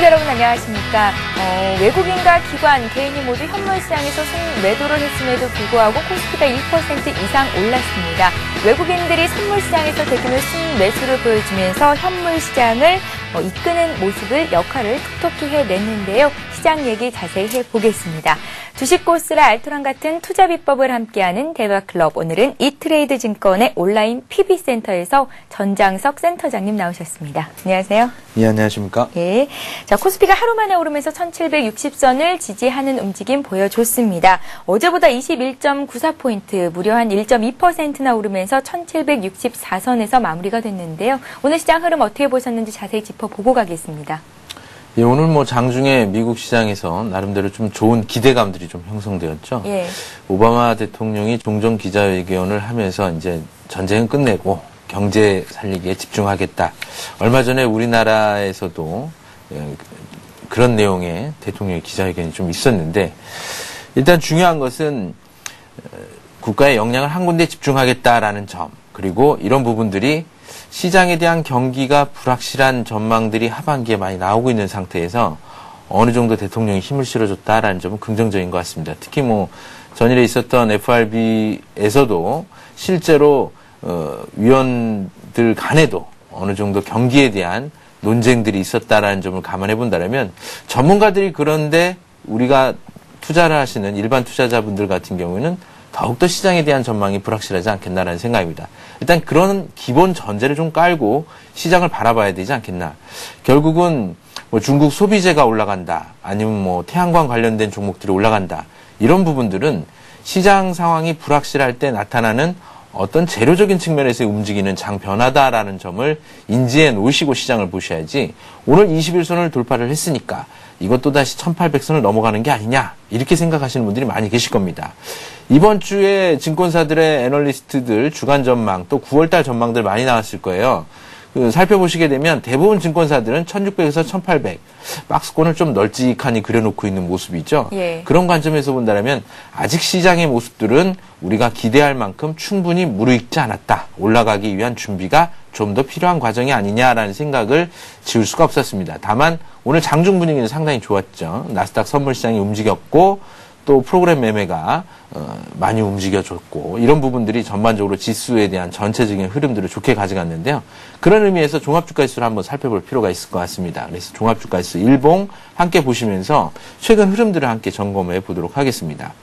시청자 여러분 안녕하십니까. 외국인과 기관, 개인이 모두 현물 시장에서 순매도를 했음에도 불구하고 코스피가 1% 이상 올랐습니다. 외국인들이 선물 시장에서 대규모 순매수를 보여주면서 현물 시장을 이끄는 역할을 톡톡히 해냈는데요. 시장 얘기 자세히 해보겠습니다. 주식고스라 알토란 같은 투자 비법을 함께하는 대화클럽. 오늘은 이트레이드 증권의 온라인 PB센터에서 전장석 센터장님 나오셨습니다. 안녕하세요. 예, 안녕하십니까. 예. 자, 코스피가 하루 만에 오르면서 1760선을 지지하는 움직임 보여줬습니다. 어제보다 21.94포인트, 무려 한 1.2%나 오르면서 1764선에서 마무리가 됐는데요. 오늘 시장 흐름 어떻게 보셨는지 자세히 짚어보고 가겠습니다. 예, 오늘 장중에 미국 시장에서 나름대로 좀 좋은 기대감들이 좀 형성되었죠. 예. 오바마 대통령이 종종 기자회견을 하면서 이제 전쟁은 끝내고 경제 살리기에 집중하겠다. 얼마 전에 우리나라에서도 그런 내용의 대통령의 기자회견이 좀 있었는데, 일단 중요한 것은 국가의 역량을 한 군데 집중하겠다라는 점, 그리고 이런 부분들이 시장에 대한 경기가 불확실한 전망들이 하반기에 많이 나오고 있는 상태에서 어느 정도 대통령이 힘을 실어줬다라는 점은 긍정적인 것 같습니다. 특히 전일에 있었던 FRB에서도 실제로 위원들 간에도 어느 정도 경기에 대한 논쟁들이 있었다라는 점을 감안해 본다면, 전문가들이 그런데 우리가 투자를 하시는 일반 투자자분들 같은 경우에는 더욱더 시장에 대한 전망이 불확실하지 않겠나라는 생각입니다. 일단 그런 기본 전제를 좀 깔고 시장을 바라봐야 되지 않겠나. 결국은 중국 소비재가 올라간다, 아니면 태양광 관련된 종목들이 올라간다, 이런 부분들은 시장 상황이 불확실할 때 나타나는 어떤 재료적인 측면에서 움직이는 장 변화다라는 점을 인지해 놓으시고 시장을 보셔야지, 오늘 21선을 돌파를 했으니까 이것도 다시 1800선을 넘어가는 게 아니냐, 이렇게 생각하시는 분들이 많이 계실 겁니다. 이번 주에 증권사들의 애널리스트들 주간 전망, 또 9월달 전망들 많이 나왔을 거예요. 살펴보시게 되면 대부분 증권사들은 1600에서 1800, 박스권을 좀 널찍하니 그려놓고 있는 모습이죠. 예. 그런 관점에서 본다면 아직 시장의 모습들은 우리가 기대할 만큼 충분히 무르익지 않았다. 올라가기 위한 준비가 좀 더 필요한 과정이 아니냐라는 생각을 지울 수가 없었습니다. 다만 오늘 장중 분위기는 상당히 좋았죠. 나스닥 선물 시장이 움직였고, 또 프로그램 매매가 많이 움직여줬고, 이런 부분들이 전반적으로 지수에 대한 전체적인 흐름들을 좋게 가져갔는데요. 그런 의미에서 종합주가지수를 한번 살펴볼 필요가 있을 것 같습니다. 그래서 종합주가지수 일봉 함께 보시면서 최근 흐름들을 함께 점검해 보도록 하겠습니다.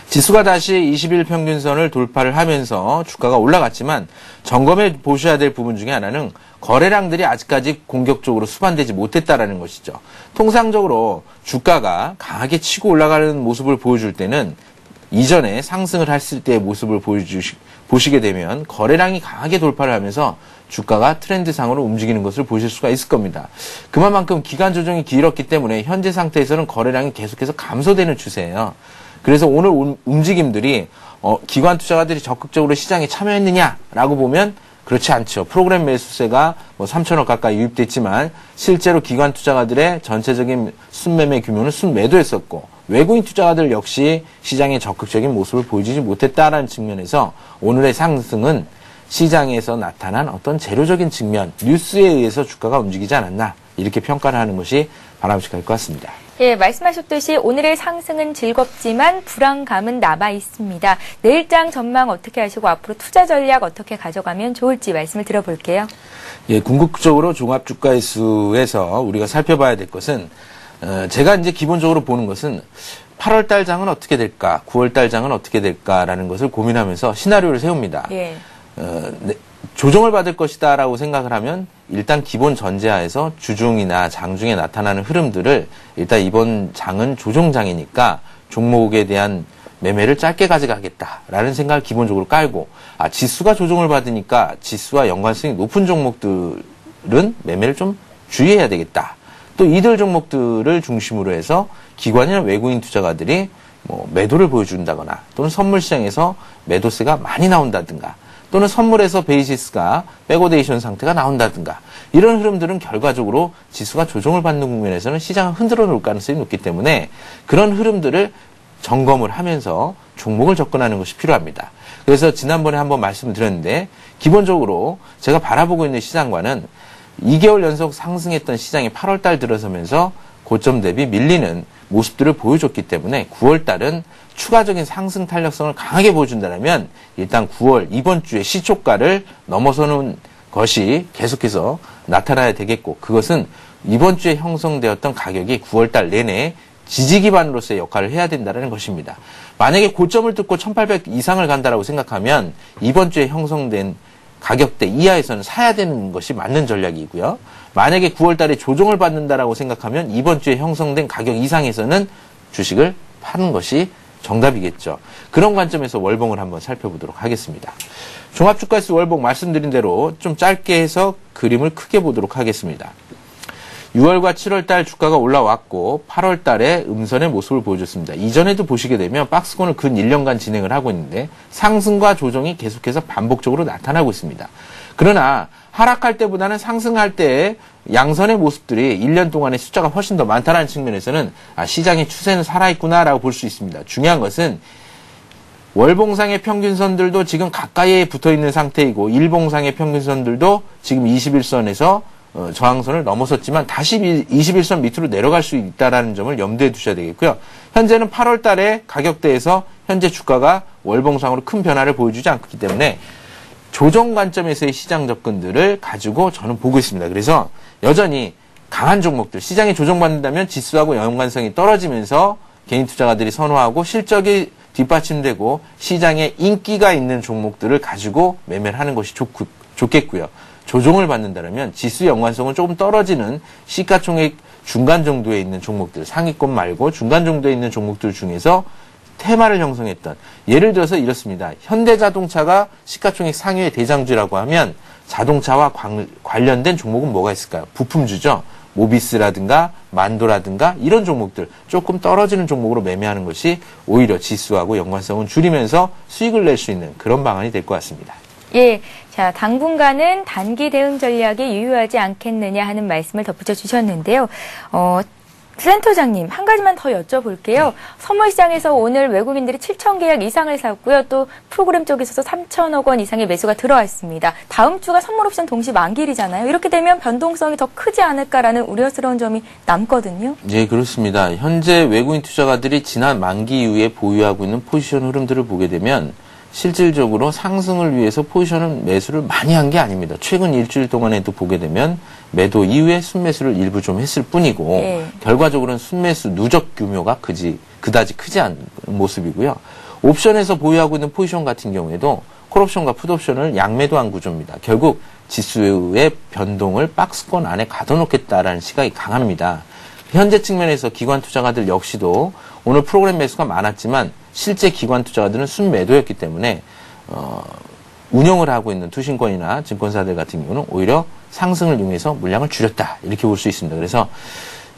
지수가 다시 20일 평균선을 돌파를 하면서 주가가 올라갔지만, 점검해 보셔야 될 부분 중에 하나는 거래량들이 아직까지 공격적으로 수반되지 못했다라는 것이죠. 통상적으로 주가가 강하게 치고 올라가는 모습을 보여줄 때는 이전에 상승을 했을 때의 모습을 보시게 되면 거래량이 강하게 돌파를 하면서 주가가 트렌드상으로 움직이는 것을 보실 수가 있을 겁니다. 그만큼 기간 조정이 길었기 때문에 현재 상태에서는 거래량이 계속해서 감소되는 추세예요. 그래서 오늘 움직임들이 기관 투자가들이 적극적으로 시장에 참여했느냐라고 보면 그렇지 않죠. 프로그램 매수세가 3천억 가까이 유입됐지만 실제로 기관 투자가들의 전체적인 순매매 규모는 순매도했었고, 외국인 투자가들 역시 시장에 적극적인 모습을 보여주지 못했다라는 측면에서 오늘의 상승은 시장에서 나타난 어떤 재료적인 측면, 뉴스에 의해서 주가가 움직이지 않았나, 이렇게 평가를 하는 것이 바람직할 것 같습니다. 예, 말씀하셨듯이 오늘의 상승은 즐겁지만 불안감은 남아 있습니다. 내일장 전망 어떻게 하시고 앞으로 투자 전략 어떻게 가져가면 좋을지 말씀을 들어볼게요. 예, 궁극적으로 종합주가지수에서 우리가 살펴봐야 될 것은, 제가 이제 기본적으로 보는 것은 8월달 장은 어떻게 될까, 9월달 장은 어떻게 될까라는 것을 고민하면서 시나리오를 세웁니다. 예. 조정을 받을 것이다라고 생각을 하면 일단 기본 전제하에서 주중이나 장중에 나타나는 흐름들을 일단 이번 장은 조정장이니까 종목에 대한 매매를 짧게 가져가겠다라는 생각을 기본적으로 깔고, 지수가 조정을 받으니까 지수와 연관성이 높은 종목들은 매매를 좀 주의해야 되겠다. 또 이들 종목들을 중심으로 해서 기관이나 외국인 투자가들이 매도를 보여준다거나, 또는 선물 시장에서 매도세가 많이 나온다든가, 또는 선물에서 베이시스가 백오데이션 상태가 나온다든가, 이런 흐름들은 결과적으로 지수가 조정을 받는 국면에서는 시장을 흔들어 놓을 가능성이 높기 때문에 그런 흐름들을 점검을 하면서 종목을 접근하는 것이 필요합니다. 그래서 지난번에 한번 말씀을 드렸는데, 기본적으로 제가 바라보고 있는 시장과는 2개월 연속 상승했던 시장이 8월 달 들어서면서 고점 대비 밀리는 모습들을 보여줬기 때문에 9월 달은 추가적인 상승 탄력성을 강하게 보여준다면 일단 9월 이번 주에 시초가를 넘어서는 것이 계속해서 나타나야 되겠고, 그것은 이번 주에 형성되었던 가격이 9월 달 내내 지지 기반으로서의 역할을 해야 된다는 것입니다. 만약에 고점을 뚫고 1800 이상을 간다라고 생각하면 이번 주에 형성된 가격대 이하에서는 사야 되는 것이 맞는 전략이고요. 만약에 9월 달에 조정을 받는다라고 생각하면 이번 주에 형성된 가격 이상에서는 주식을 파는 것이 정답이겠죠. 그런 관점에서 월봉을 한번 살펴보도록 하겠습니다. 종합주가지수 월봉 말씀드린 대로 좀 짧게 해서 그림을 크게 보도록 하겠습니다. 6월과 7월 달 주가가 올라왔고 8월 달에 음선의 모습을 보여줬습니다. 이전에도 보시게 되면 박스권을 근 1년간 진행을 하고 있는데 상승과 조정이 계속해서 반복적으로 나타나고 있습니다. 그러나 하락할 때보다는 상승할 때의 양선의 모습들이 1년 동안의 숫자가 훨씬 더 많다는 측면에서는 시장의 추세는 살아있구나라고 볼 수 있습니다. 중요한 것은 월봉상의 평균선들도 지금 가까이에 붙어있는 상태이고 일봉상의 평균선들도 지금 21선에서 저항선을 넘어섰지만 다시 21선 밑으로 내려갈 수 있다는 점을 염두에 두셔야 되겠고요. 현재는 8월 달에 가격대에서 현재 주가가 월봉상으로 큰 변화를 보여주지 않기 때문에 조정 관점에서의 시장 접근들을 가지고 저는 보고 있습니다. 그래서 여전히 강한 종목들, 시장이 조정받는다면 지수하고 연관성이 떨어지면서 개인 투자가들이 선호하고 실적이 뒷받침되고 시장에 인기가 있는 종목들을 가지고 매매를 하는 것이 좋겠고요. 조정을 받는다면 지수 연관성은 조금 떨어지는 시가총액 중간 정도에 있는 종목들, 상위권 말고 중간 정도에 있는 종목들 중에서 테마를 형성했던, 예를 들어서 이렇습니다. 현대자동차가 시가총액 상위의 대장주라고 하면 자동차와 관련된 종목은 뭐가 있을까요? 부품주죠. 모비스라든가 만도라든가 이런 종목들, 조금 떨어지는 종목으로 매매하는 것이 오히려 지수하고 연관성은 줄이면서 수익을 낼 수 있는 그런 방안이 될 것 같습니다. 예, 자, 당분간은 단기 대응 전략이 유효하지 않겠느냐 하는 말씀을 덧붙여 주셨는데요. 센터장님, 한 가지만 더 여쭤볼게요. 네. 선물 시장에서 오늘 외국인들이 7천 계약 이상을 샀고요. 또 프로그램 쪽에서 3천억 원 이상의 매수가 들어왔습니다. 다음 주가 선물 옵션 동시 만기일이잖아요. 이렇게 되면 변동성이 더 크지 않을까라는 우려스러운 점이 남거든요. 네, 그렇습니다. 현재 외국인 투자가들이 지난 만기 이후에 보유하고 있는 포지션 흐름들을 보게 되면 실질적으로 상승을 위해서 포지션은 매수를 많이 한 게 아닙니다. 최근 일주일 동안에도 보게 되면 매도 이후에 순매수를 일부 좀 했을 뿐이고 결과적으로는 순매수 누적 규모가 그다지 크지 않은 모습이고요. 옵션에서 보유하고 있는 포지션 같은 경우에도 콜옵션과 풋옵션을 양매도한 구조입니다. 결국 지수의 변동을 박스권 안에 가둬놓겠다라는 시각이 강합니다. 현재 측면에서 기관 투자가들 역시도 오늘 프로그램 매수가 많았지만 실제 기관 투자가들은 순매도였기 때문에 운영을 하고 있는 투신권이나 증권사들 같은 경우는 오히려 상승을 이용해서 물량을 줄였다, 이렇게 볼 수 있습니다. 그래서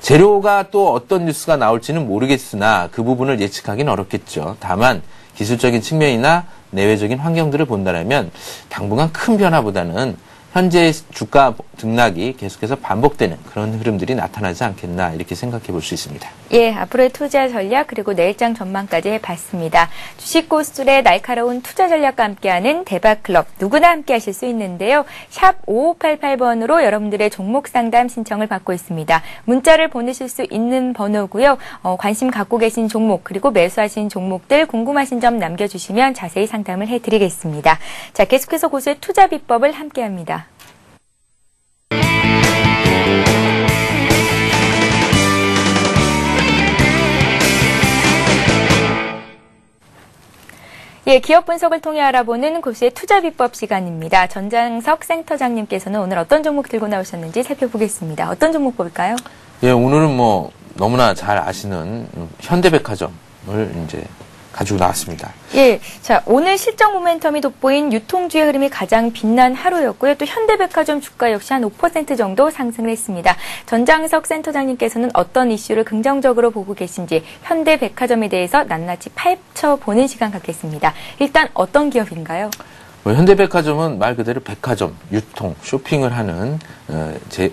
재료가 또 어떤 뉴스가 나올지는 모르겠으나 그 부분을 예측하기는 어렵겠죠. 다만 기술적인 측면이나 내외적인 환경들을 본다면 당분간 큰 변화보다는 현재 주가 등락이 계속해서 반복되는 그런 흐름들이 나타나지 않겠나, 이렇게 생각해 볼 수 있습니다. 예, 앞으로의 투자 전략 그리고 내일장 전망까지 해봤습니다. 주식 고수들의 날카로운 투자 전략과 함께하는 대박클럽, 누구나 함께하실 수 있는데요. 샵 5588번으로 여러분들의 종목 상담 신청을 받고 있습니다. 문자를 보내실 수 있는 번호고요. 관심 갖고 계신 종목 그리고 매수하신 종목들 궁금하신 점 남겨주시면 자세히 상담을 해드리겠습니다. 자, 계속해서 고수의 투자 비법을 함께합니다. 예, 기업 분석을 통해 알아보는 고수의 투자 비법 시간입니다. 전장석 센터장님께서는 오늘 어떤 종목 들고 나오셨는지 살펴보겠습니다. 어떤 종목 볼까요? 예, 오늘은 너무나 잘 아시는 현대백화점을 이제 가지고 나왔습니다. 예, 자, 오늘 실적 모멘텀이 돋보인 유통주의 흐름이 가장 빛난 하루였고요. 또 현대백화점 주가 역시 한 5% 정도 상승을 했습니다. 전장석 센터장님께서는 어떤 이슈를 긍정적으로 보고 계신지 현대백화점에 대해서 낱낱이 파헤쳐보는 시간 갖겠습니다. 일단 어떤 기업인가요? 현대백화점은 말 그대로 백화점, 유통, 쇼핑을 하는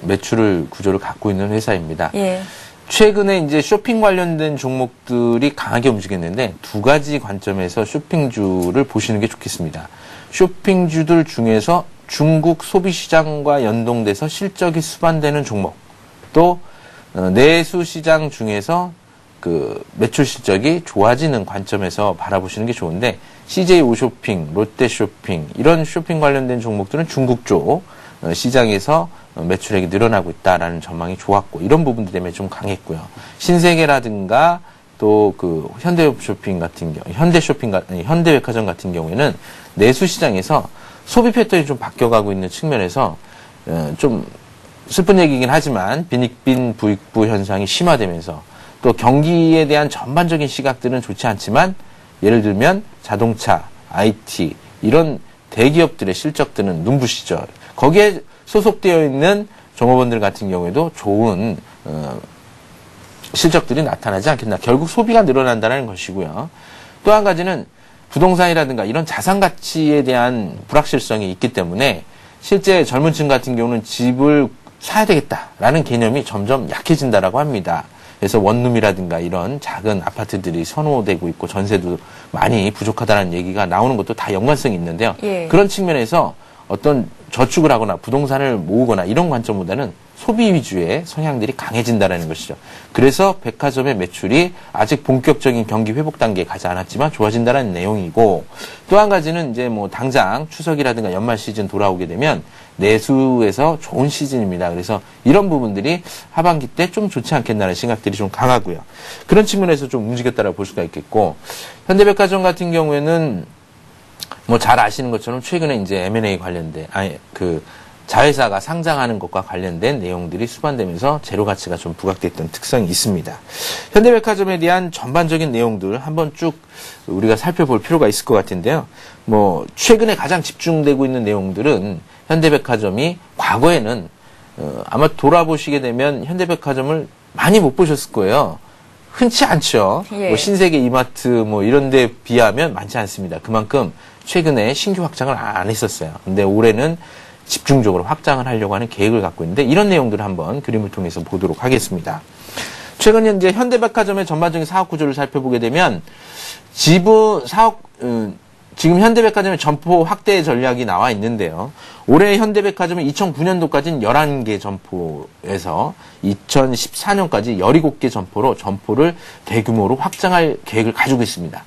매출을 구조를 갖고 있는 회사입니다. 예. 최근에 이제 쇼핑 관련된 종목들이 강하게 움직였는데 두 가지 관점에서 쇼핑주를 보시는 게 좋겠습니다. 쇼핑주들 중에서 중국 소비시장과 연동돼서 실적이 수반되는 종목, 또 내수시장 중에서 그 매출 실적이 좋아지는 관점에서 바라보시는 게 좋은데, CJ 오쇼핑, 롯데쇼핑 이런 쇼핑 관련된 종목들은 중국 쪽 시장에서 매출액이 늘어나고 있다라는 전망이 좋았고, 이런 부분들 때문에 좀 강했고요. 신세계라든가 또 그 현대쇼핑 같은 경우, 현대백화점 같은 경우에는 내수 시장에서 소비 패턴이 좀 바뀌어가고 있는 측면에서 좀 슬픈 얘기긴 하지만 빈익빈 부익부 현상이 심화되면서 또 경기에 대한 전반적인 시각들은 좋지 않지만, 예를 들면 자동차, IT 이런 대기업들의 실적들은 눈부시죠. 거기에 소속되어 있는 종업원들 같은 경우에도 좋은 실적들이 나타나지 않겠나. 결국 소비가 늘어난다는 것이고요. 또 한 가지는 부동산이라든가 이런 자산 가치에 대한 불확실성이 있기 때문에 실제 젊은 층 같은 경우는 집을 사야 되겠다라는 개념이 점점 약해진다라고 합니다. 그래서 원룸이라든가 이런 작은 아파트들이 선호되고 있고 전세도 많이 부족하다는 얘기가 나오는 것도 다 연관성이 있는데요. 예. 그런 측면에서 어떤 저축을 하거나 부동산을 모으거나 이런 관점보다는 소비 위주의 성향들이 강해진다는 것이죠. 그래서 백화점의 매출이 아직 본격적인 경기 회복 단계에 가지 않았지만 좋아진다는 내용이고, 또 한 가지는 이제 뭐 당장 추석이라든가 연말 시즌 돌아오게 되면 내수에서 좋은 시즌입니다. 그래서 이런 부분들이 하반기 때 좀 좋지 않겠나는 생각들이 좀 강하고요. 그런 측면에서 좀 움직였다라고 볼 수가 있겠고, 현대백화점 같은 경우에는 뭐 잘 아시는 것처럼 최근에 이제 M&A 관련된, 자회사가 상장하는 것과 관련된 내용들이 수반되면서 재료 가치가 좀 부각됐던 특성이 있습니다. 현대백화점에 대한 전반적인 내용들 한번 쭉 우리가 살펴볼 필요가 있을 것 같은데요. 뭐 최근에 가장 집중되고 있는 내용들은 현대백화점이 과거에는 아마 돌아보시게 되면 현대백화점을 많이 못 보셨을 거예요. 흔치 않죠. 예. 뭐 신세계 이마트 뭐 이런 데 비하면 많지 않습니다. 그만큼 최근에 신규 확장을 안 했었어요. 근데 올해는 집중적으로 확장을 하려고 하는 계획을 갖고 있는데, 이런 내용들을 한번 그림을 통해서 보도록 하겠습니다. 최근 현재 현대백화점의 전반적인 사업 구조를 살펴보게 되면 지금 현대백화점의 점포 확대 전략이 나와 있는데요. 올해 현대백화점은 2009년도까지는 11개 점포에서 2014년까지 17개 점포로 점포를 대규모로 확장할 계획을 가지고 있습니다.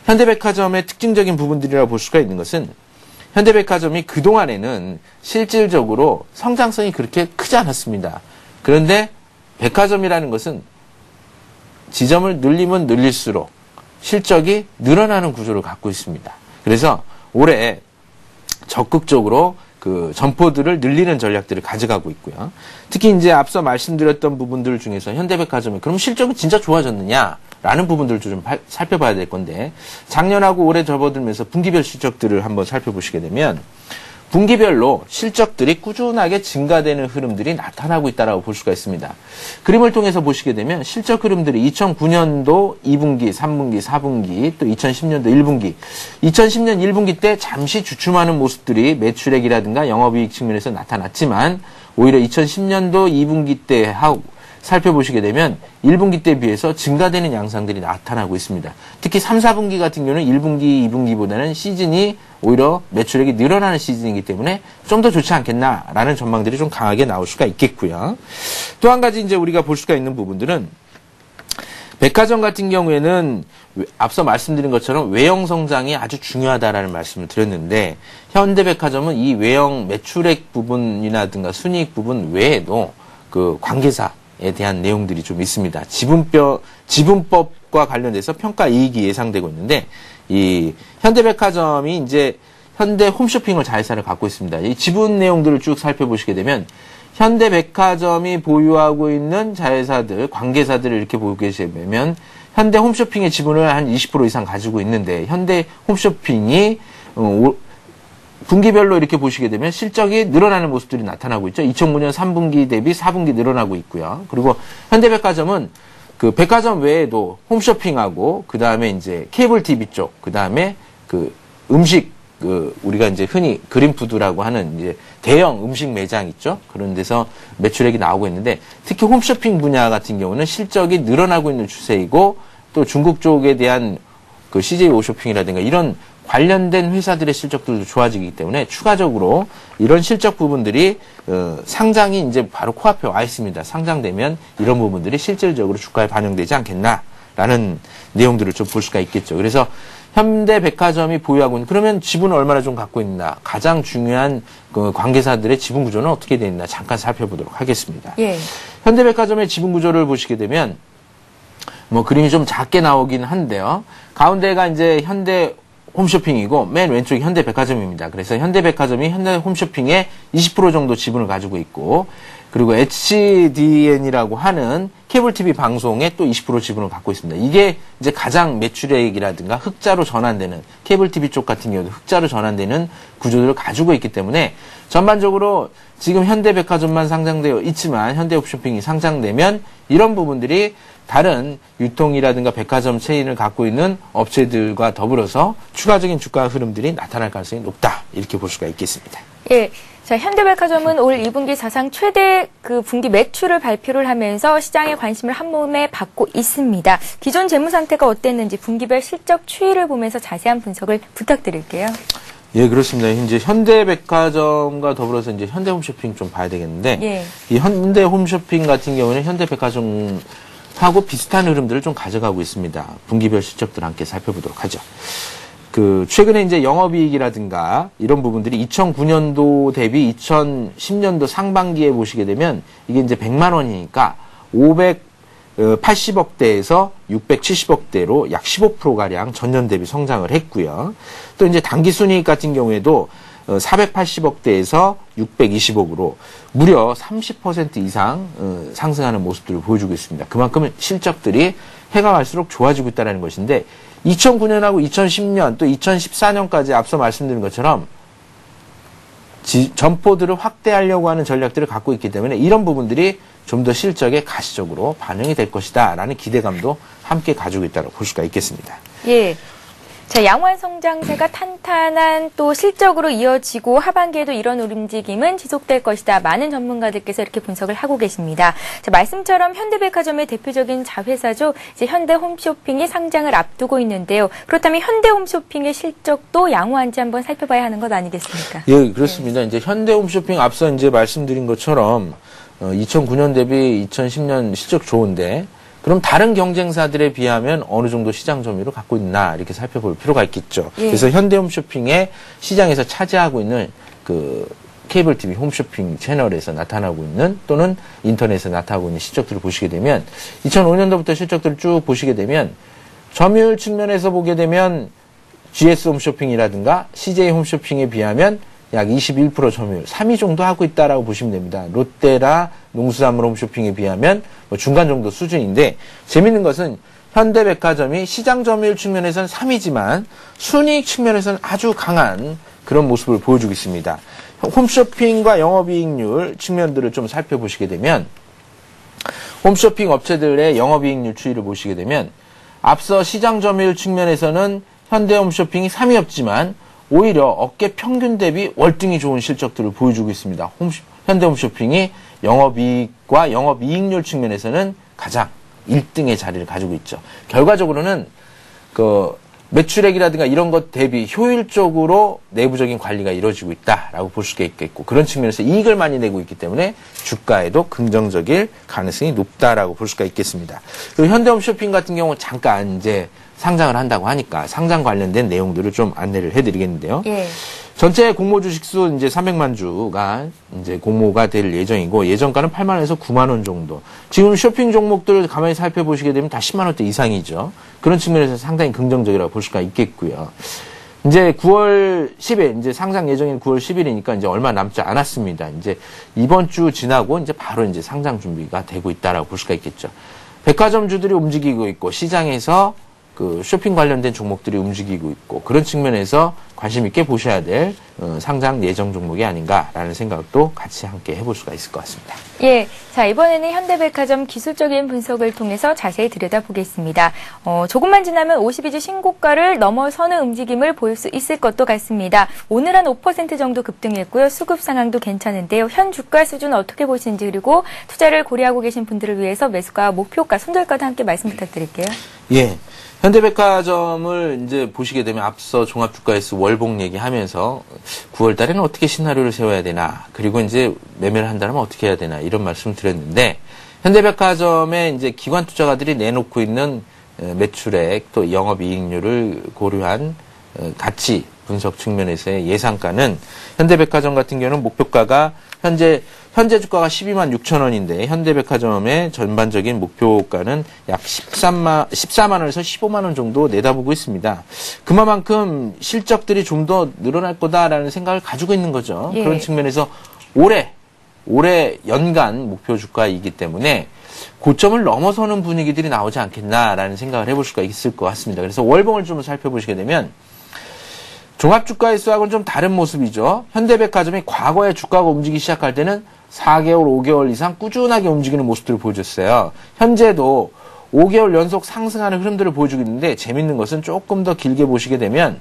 현대백화점의 특징적인 부분들이라고 볼 수가 있는 것은, 현대백화점이 그동안에는 실질적으로 성장성이 그렇게 크지 않았습니다. 그런데 백화점이라는 것은 지점을 늘리면 늘릴수록 실적이 늘어나는 구조를 갖고 있습니다. 그래서 올해 적극적으로 그 점포들을 늘리는 전략들을 가져가고 있고요. 특히 이제 앞서 말씀드렸던 부분들 중에서 현대백화점이 그럼 실적은 진짜 좋아졌느냐? 라는 부분들을 좀 살펴봐야 될 건데, 작년하고 올해 접어들면서 분기별 실적들을 한번 살펴보시게 되면 분기별로 실적들이 꾸준하게 증가되는 흐름들이 나타나고 있다고 볼 수가 있습니다. 그림을 통해서 보시게 되면 실적 흐름들이 2009년도 2분기, 3분기, 4분기, 또 2010년도 1분기, 2010년 1분기 때 잠시 주춤하는 모습들이 매출액이라든가 영업이익 측면에서 나타났지만, 오히려 2010년도 2분기 때 살펴보시게 되면 1분기 때 비해서 증가되는 양상들이 나타나고 있습니다. 특히 3, 4분기 같은 경우는 1분기, 2분기보다는 시즌이 오히려 매출액이 늘어나는 시즌이기 때문에 좀 더 좋지 않겠나라는 전망들이 좀 강하게 나올 수가 있겠고요. 또 한 가지 이제 우리가 볼 수가 있는 부분들은, 백화점 같은 경우에는 앞서 말씀드린 것처럼 외형 성장이 아주 중요하다라는 말씀을 드렸는데, 현대백화점은 이 외형 매출액 부분이라든가 순이익 부분 외에도 그 관계사에 대한 내용들이 좀 있습니다. 지분법과 관련돼서 평가 이익이 예상되고 있는데, 이 현대백화점이 이제 현대 홈쇼핑을 자회사를 갖고 있습니다. 이 지분 내용들을 쭉 살펴보시게 되면 현대백화점이 보유하고 있는 자회사들, 관계사들을 이렇게 보게 되면 현대 홈쇼핑의 지분을 한 20% 이상 가지고 있는데, 현대 홈쇼핑이 분기별로 이렇게 보시게 되면 실적이 늘어나는 모습들이 나타나고 있죠. 2009년 3분기 대비 4분기 늘어나고 있고요. 그리고 현대백화점은 그 백화점 외에도 홈쇼핑하고, 그 다음에 이제 케이블 TV 쪽, 그 다음에 그 음식, 우리가 이제 흔히 그린푸드라고 하는 이제 대형 음식 매장 있죠. 그런 데서 매출액이 나오고 있는데, 특히 홈쇼핑 분야 같은 경우는 실적이 늘어나고 있는 추세이고, 또 중국 쪽에 대한 그 CJ 오쇼핑이라든가 이런 관련된 회사들의 실적들도 좋아지기 때문에 추가적으로 이런 실적 부분들이 상장이 이제 바로 코앞에 와 있습니다. 상장되면 이런 부분들이 실질적으로 주가에 반영되지 않겠나라는 내용들을 좀 볼 수가 있겠죠. 그래서 현대백화점이 보유하고 있는, 그러면 지분을 얼마나 좀 갖고 있나, 가장 중요한 그 관계사들의 지분 구조는 어떻게 되어 있나 잠깐 살펴보도록 하겠습니다. 예. 현대백화점의 지분 구조를 보시게 되면 뭐 그림이 좀 작게 나오긴 한데요. 가운데가 이제 현대 홈쇼핑이고 맨 왼쪽이 현대백화점입니다. 그래서 현대백화점이 현대홈쇼핑의 20% 정도 지분을 가지고 있고, 그리고 HDN이라고 하는 케이블 TV 방송에 또 20% 지분을 갖고 있습니다. 이게 이제 가장 매출액이라든가 흑자로 전환되는, 케이블 TV 쪽 같은 경우도 흑자로 전환되는 구조들을 가지고 있기 때문에 전반적으로 지금 현대백화점만 상장되어 있지만 현대홈쇼핑이 상장되면 이런 부분들이 다른 유통이라든가 백화점 체인을 갖고 있는 업체들과 더불어서 추가적인 주가 흐름들이 나타날 가능성이 높다, 이렇게 볼 수가 있겠습니다. 예. 자, 현대백화점은 올 2분기 사상 최대 그 분기 매출을 발표를 하면서 시장의 관심을 한몸에 받고 있습니다. 기존 재무 상태가 어땠는지 분기별 실적 추이를 보면서 자세한 분석을 부탁드릴게요. 예, 그렇습니다. 이제 현대백화점과 더불어서 이제 현대홈쇼핑 좀 봐야 되겠는데, 예. 이 현대홈쇼핑 같은 경우는 현대백화점하고 비슷한 흐름들을 좀 가져가고 있습니다. 분기별 실적들 함께 살펴보도록 하죠. 최근에 이제 영업이익이라든가 이런 부분들이 2009년도 대비 2010년도 상반기에 보시게 되면 이게 이제 100만 원이니까 580억대에서 670억대로 약 15%가량 전년 대비 성장을 했고요. 또 이제 당기순이익 같은 경우에도 480억대에서 620억으로 무려 30% 이상 상승하는 모습들을 보여주고 있습니다. 그만큼 실적들이 해가 갈수록 좋아지고 있다는 것인데, 2009년하고 2010년 또 2014년까지 앞서 말씀드린 것처럼 점포들을 확대하려고 하는 전략들을 갖고 있기 때문에 이런 부분들이 좀 더 실적에 가시적으로 반영이 될 것이다 라는 기대감도 함께 가지고 있다고 볼 수가 있겠습니다. 예. 자, 양호한 성장세가 탄탄한 또 실적으로 이어지고 하반기에도 이런 움직임은 지속될 것이다. 많은 전문가들께서 이렇게 분석을 하고 계십니다. 자, 말씀처럼 현대백화점의 대표적인 자회사죠. 이제 현대홈쇼핑이 상장을 앞두고 있는데요. 그렇다면 현대홈쇼핑의 실적도 양호한지 한번 살펴봐야 하는 것 아니겠습니까? 예, 그렇습니다. 네. 이제 현대홈쇼핑 앞서 이제 말씀드린 것처럼 2009년 대비 2010년 실적 좋은데, 그럼 다른 경쟁사들에 비하면 어느 정도 시장 점유율을 갖고 있나 이렇게 살펴볼 필요가 있겠죠. 예. 그래서 현대홈쇼핑의 시장에서 차지하고 있는 그 케이블 TV 홈쇼핑 채널에서 나타나고 있는, 또는 인터넷에서 나타나고 있는 실적들을 보시게 되면 2005년도부터 실적들을 쭉 보시게 되면 점유율 측면에서 보게 되면 GS 홈쇼핑이라든가 CJ 홈쇼핑에 비하면 약 21% 점유율, 3위 정도 하고 있다라고 보시면 됩니다. 롯데라 농수산물 홈쇼핑에 비하면 뭐 중간 정도 수준인데, 재밌는 것은 현대백화점이 시장 점유율 측면에서는 3위지만 순이익 측면에서는 아주 강한 그런 모습을 보여주고 있습니다. 홈쇼핑과 영업이익률 측면들을 좀 살펴보시게 되면, 홈쇼핑 업체들의 영업이익률 추이를 보시게 되면 앞서 시장 점유율 측면에서는 현대홈쇼핑이 3위였지만 오히려 업계 평균 대비 월등히 좋은 실적들을 보여주고 있습니다. 현대홈쇼핑이 영업이익과 영업이익률 측면에서는 가장 1등의 자리를 가지고 있죠. 결과적으로는 매출액이라든가 이런 것 대비 효율적으로 내부적인 관리가 이루어지고 있다라고 볼 수가 있겠고, 그런 측면에서 이익을 많이 내고 있기 때문에 주가에도 긍정적일 가능성이 높다라고 볼 수가 있겠습니다. 그리고 현대홈쇼핑 같은 경우 잠깐 이제 상장을 한다고 하니까 상장 관련된 내용들을 좀 안내를 해드리겠는데요. 예. 전체 공모 주식수 이제 300만 주가 이제 공모가 될 예정이고, 예정가는 8만 원에서 9만 원 정도. 지금 쇼핑 종목들을 가만히 살펴보시게 되면 다 10만 원대 이상이죠. 그런 측면에서 상당히 긍정적이라고 볼 수가 있겠고요. 이제 9월 10일, 이제 상장 예정인 9월 10일이니까 이제 얼마 남지 않았습니다. 이제 이번 주 지나고 이제 바로 이제 상장 준비가 되고 있다라고 볼 수가 있겠죠. 백화점주들이 움직이고 있고, 시장에서 쇼핑 관련된 종목들이 움직이고 있고, 그런 측면에서 관심 있게 보셔야 될 상장 예정 종목이 아닌가라는 생각도 같이 함께 해볼 수가 있을 것 같습니다. 예, 자, 이번에는 현대백화점 기술적인 분석을 통해서 자세히 들여다보겠습니다. 조금만 지나면 52주 신고가를 넘어서는 움직임을 보일 수 있을 것도 같습니다. 오늘 한 5% 정도 급등했고요. 수급 상황도 괜찮은데요. 현 주가 수준 어떻게 보시는지, 그리고 투자를 고려하고 계신 분들을 위해서 매수가, 목표가, 손절가도 함께 말씀 부탁드릴게요. 예. 현대백화점을 이제 보시게 되면 앞서 종합주가지수 월봉 얘기하면서 9월 달에는 어떻게 시나리오를 세워야 되나, 그리고 이제 매매를 한다면 어떻게 해야 되나, 이런 말씀 드렸는데, 현대백화점에 이제 기관 투자가들이 내놓고 있는 매출액 또 영업이익률을 고려한 가치 분석 측면에서의 예상가는 현대백화점 같은 경우는 목표가가 현재 주가가 12만 6천 원인데 현대백화점의 전반적인 목표가는 약 14만 원에서 15만 원 정도 내다보고 있습니다. 그만큼 실적들이 좀 더 늘어날 거다라는 생각을 가지고 있는 거죠. 예. 그런 측면에서 올해 연간 목표 주가이기 때문에 고점을 넘어서는 분위기들이 나오지 않겠나라는 생각을 해볼 수가 있을 것 같습니다. 그래서 월봉을 좀 살펴보시게 되면 종합주가지수하고는 좀 다른 모습이죠. 현대백화점이 과거에 주가가 움직이기 시작할 때는 4개월, 5개월 이상 꾸준하게 움직이는 모습들을 보여줬어요. 현재도 5개월 연속 상승하는 흐름들을 보여주고 있는데 재밌는 것은 조금 더 길게 보시게 되면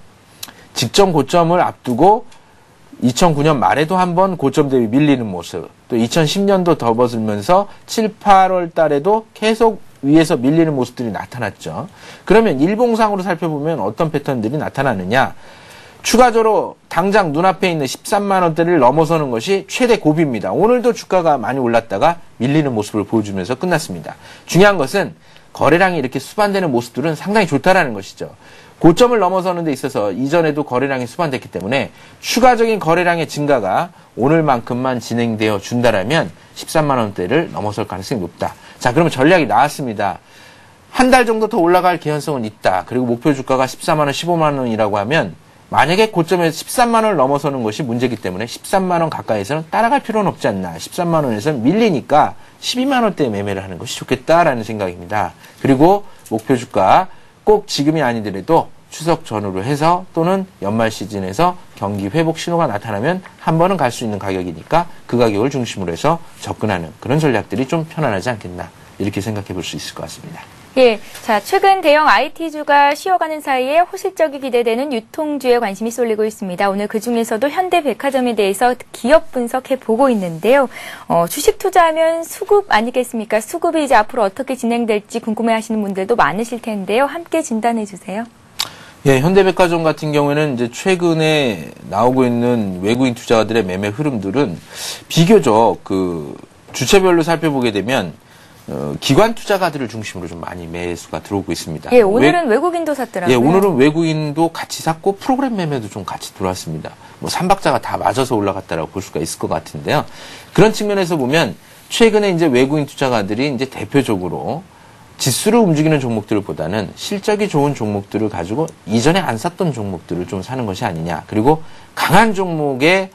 직전 고점을 앞두고 2009년 말에도 한번 고점 대비 밀리는 모습, 또 2010년도 접어들면서 7, 8월 달에도 계속 위에서 밀리는 모습들이 나타났죠. 그러면 일봉상으로 살펴보면 어떤 패턴들이 나타나느냐. 추가적으로 당장 눈앞에 있는 13만 원대를 넘어서는 것이 최대 고비입니다. 오늘도 주가가 많이 올랐다가 밀리는 모습을 보여주면서 끝났습니다. 중요한 것은 거래량이 이렇게 수반되는 모습들은 상당히 좋다라는 것이죠. 고점을 넘어서는 데 있어서 이전에도 거래량이 수반됐기 때문에 추가적인 거래량의 증가가 오늘만큼만 진행되어 준다라면 13만 원대를 넘어설 가능성이 높다. 자, 그러면 전략이 나왔습니다. 한 달 정도 더 올라갈 개연성은 있다. 그리고 목표 주가가 14만 원, 15만 원이라고 하면 만약에 고점에서 13만 원을 넘어서는 것이 문제이기 때문에 13만 원 가까이에서는 따라갈 필요는 없지 않나. 13만 원에서는 밀리니까 12만 원대에 매매를 하는 것이 좋겠다라는 생각입니다. 그리고 목표 주가 꼭 지금이 아니더라도 추석 전후로 해서 또는 연말 시즌에서 경기 회복 신호가 나타나면 한 번은 갈 수 있는 가격이니까 그 가격을 중심으로 해서 접근하는 그런 전략들이 좀 편안하지 않겠나. 이렇게 생각해 볼 수 있을 것 같습니다. 예, 자, 최근 대형 IT주가 쉬어가는 사이에 호실적이 기대되는 유통주에 관심이 쏠리고 있습니다. 오늘 그중에서도 현대백화점에 대해서 기업 분석해 보고 있는데요. 주식 투자하면 수급 아니겠습니까? 수급이 이제 앞으로 어떻게 진행될지 궁금해하시는 분들도 많으실 텐데요. 함께 진단해 주세요. 예, 현대백화점 같은 경우에는 이제 최근에 나오고 있는 외국인 투자자들의 매매 흐름들은 비교적 주체별로 살펴보게 되면 기관 투자가들을 중심으로 좀 많이 매수가 들어오고 있습니다. 예, 오늘은 외국인도 샀더라고요. 예, 오늘은 외국인도 같이 샀고 프로그램 매매도 좀 같이 들어왔습니다. 삼박자가 다 맞아서 올라갔다라고 볼 수가 있을 것 같은데요. 그런 측면에서 보면 최근에 이제 외국인 투자가들이 이제 대표적으로 지수를 움직이는 종목들보다는 실적이 좋은 종목들을 가지고 이전에 안 샀던 종목들을 좀 사는 것이 아니냐. 그리고 강한 종목에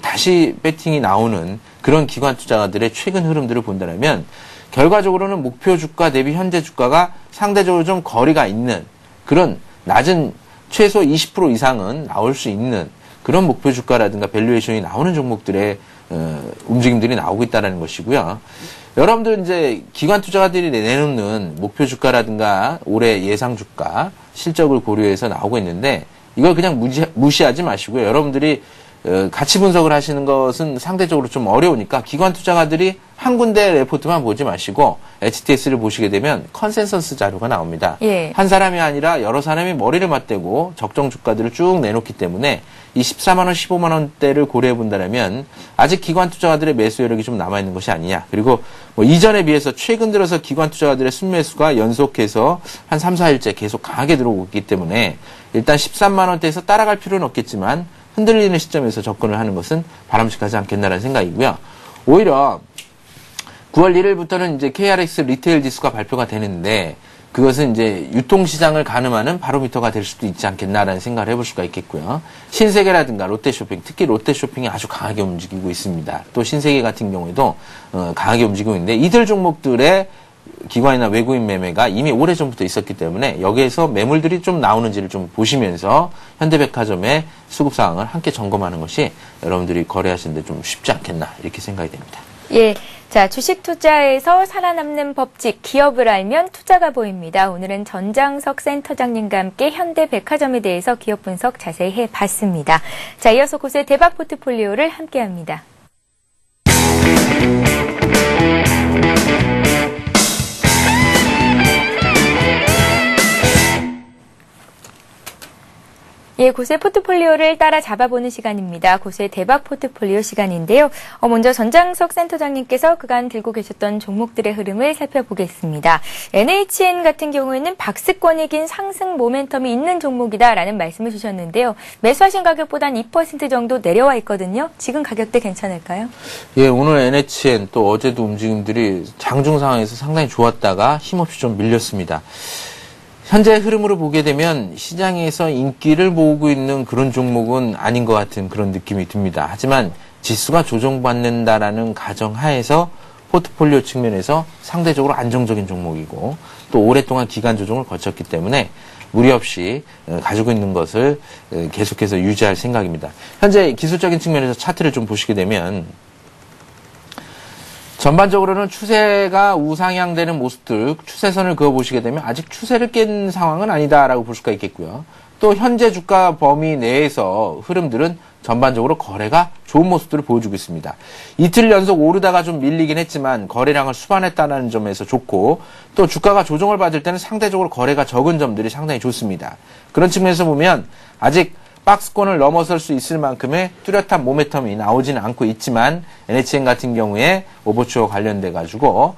다시 배팅이 나오는 그런 기관 투자가들의 최근 흐름들을 본다면 결과적으로는 목표 주가 대비 현재 주가가 상대적으로 좀 거리가 있는 그런 낮은 최소 20% 이상은 나올 수 있는 그런 목표 주가라든가 밸류에이션이 나오는 종목들의 움직임들이 나오고 있다는 것이고요. 여러분들 이제 기관 투자가들이 내놓는 목표 주가라든가 올해 예상 주가 실적을 고려해서 나오고 있는데 이걸 그냥 무시하지 마시고요. 여러분들이 가치 분석을 하시는 것은 상대적으로 좀 어려우니까 기관 투자가들이 한 군데 레포트만 보지 마시고 HTS를 보시게 되면 컨센서스 자료가 나옵니다. 예. 한 사람이 아니라 여러 사람이 머리를 맞대고 적정 주가들을 쭉 내놓기 때문에 이 14만 원, 15만 원대를 고려해 본다면 아직 기관 투자가들의 매수 여력이 좀 남아있는 것이 아니냐. 그리고 이전에 비해서 최근 들어서 기관 투자가들의 순매수가 연속해서 한 3, 4일째 계속 강하게 들어오고 있기 때문에 일단 13만 원대에서 따라갈 필요는 없겠지만 흔들리는 시점에서 접근을 하는 것은 바람직하지 않겠나라는 생각이고요. 오히려 9월 1일부터는 이제 KRX 리테일 지수가 발표가 되는데 그것은 이제 유통시장을 가늠하는 바로미터가 될 수도 있지 않겠나라는 생각을 해볼 수가 있겠고요. 신세계라든가 롯데쇼핑, 특히 롯데쇼핑이 아주 강하게 움직이고 있습니다. 또 신세계 같은 경우에도 강하게 움직이고 있는데 이들 종목들의 기관이나 외국인 매매가 이미 오래전부터 있었기 때문에 여기에서 매물들이 좀 나오는지를 좀 보시면서 현대백화점의 수급 상황을 함께 점검하는 것이 여러분들이 거래하시는데 좀 쉽지 않겠나 이렇게 생각이 됩니다. 예. 자, 주식 투자에서 살아남는 법칙, 기업을 알면 투자가 보입니다. 오늘은 전장석 센터장님과 함께 현대백화점에 대해서 기업 분석 자세히 해봤습니다. 자, 이어서 곳의 대박 포트폴리오를 함께합니다. 예, 고수의 포트폴리오를 따라 잡아보는 시간입니다. 고수의 대박 포트폴리오 시간인데요. 먼저 전장석 센터장님께서 그간 들고 계셨던 종목들의 흐름을 살펴보겠습니다. NHN 같은 경우에는 박스권이 긴 상승 모멘텀이 있는 종목이다라는 말씀을 주셨는데요. 매수하신 가격보단 2% 정도 내려와 있거든요. 지금 가격대 괜찮을까요? 예, 오늘 NHN 또 어제도 움직임들이 장중 상황에서 상당히 좋았다가 힘없이 좀 밀렸습니다. 현재 흐름으로 보게 되면 시장에서 인기를 모으고 있는 그런 종목은 아닌 것 같은 그런 느낌이 듭니다. 하지만 지수가 조정받는다라는 가정하에서 포트폴리오 측면에서 상대적으로 안정적인 종목이고 또 오랫동안 기간 조정을 거쳤기 때문에 무리 없이 가지고 있는 것을 계속해서 유지할 생각입니다. 현재 기술적인 측면에서 차트를 좀 보시게 되면 전반적으로는 추세가 우상향되는 모습들, 추세선을 그어보시게 되면 아직 추세를 깬 상황은 아니다라고 볼 수가 있겠고요. 또 현재 주가 범위 내에서 흐름들은 전반적으로 거래가 좋은 모습들을 보여주고 있습니다. 이틀 연속 오르다가 좀 밀리긴 했지만 거래량을 수반했다는 점에서 좋고 또 주가가 조정을 받을 때는 상대적으로 거래가 적은 점들이 상당히 좋습니다. 그런 측면에서 보면 아직 박스권을 넘어설 수 있을 만큼의 뚜렷한 모멘텀이 나오지는 않고 있지만 NHN 같은 경우에 오버추어 관련돼 가지고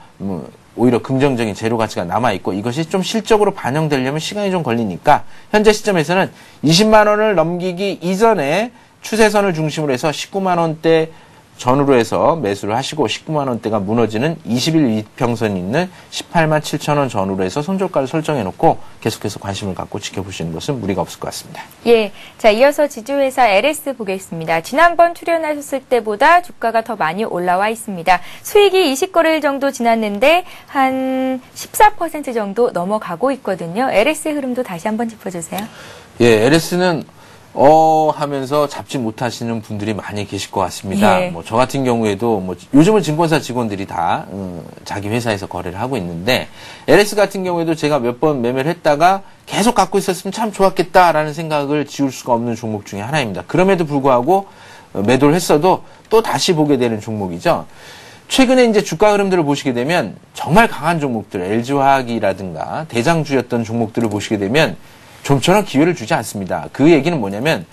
오히려 긍정적인 재료 가치가 남아있고 이것이 좀 실적으로 반영되려면 시간이 좀 걸리니까 현재 시점에서는 20만 원을 넘기기 이전에 추세선을 중심으로 해서 19만 원대 전후로 해서 매수를 하시고 19만 원대가 무너지는 20일 이평선이 있는 18만 7천 원 전후로 해서 손절가를 설정해놓고 계속해서 관심을 갖고 지켜보시는 것은 무리가 없을 것 같습니다. 예, 자 이어서 지주회사 LS 보겠습니다. 지난번 출연하셨을 때보다 주가가 더 많이 올라와 있습니다. 수익이 20거래일 정도 지났는데 한 14% 정도 넘어가고 있거든요. LS 흐름도 다시 한번 짚어주세요. 예, LS는 하면서 잡지 못하시는 분들이 많이 계실 것 같습니다. 예. 저 같은 경우에도 요즘은 증권사 직원들이 다 자기 회사에서 거래를 하고 있는데 LS 같은 경우에도 제가 몇 번 매매를 했다가 계속 갖고 있었으면 참 좋았겠다라는 생각을 지울 수가 없는 종목 중에 하나입니다. 그럼에도 불구하고 매도를 했어도 또 다시 보게 되는 종목이죠. 최근에 이제 주가 흐름들을 보시게 되면 정말 강한 종목들, LG화학이라든가 대장주였던 종목들을 보시게 되면 좀처럼 기회를 주지 않습니다. 그 얘기는 뭐냐면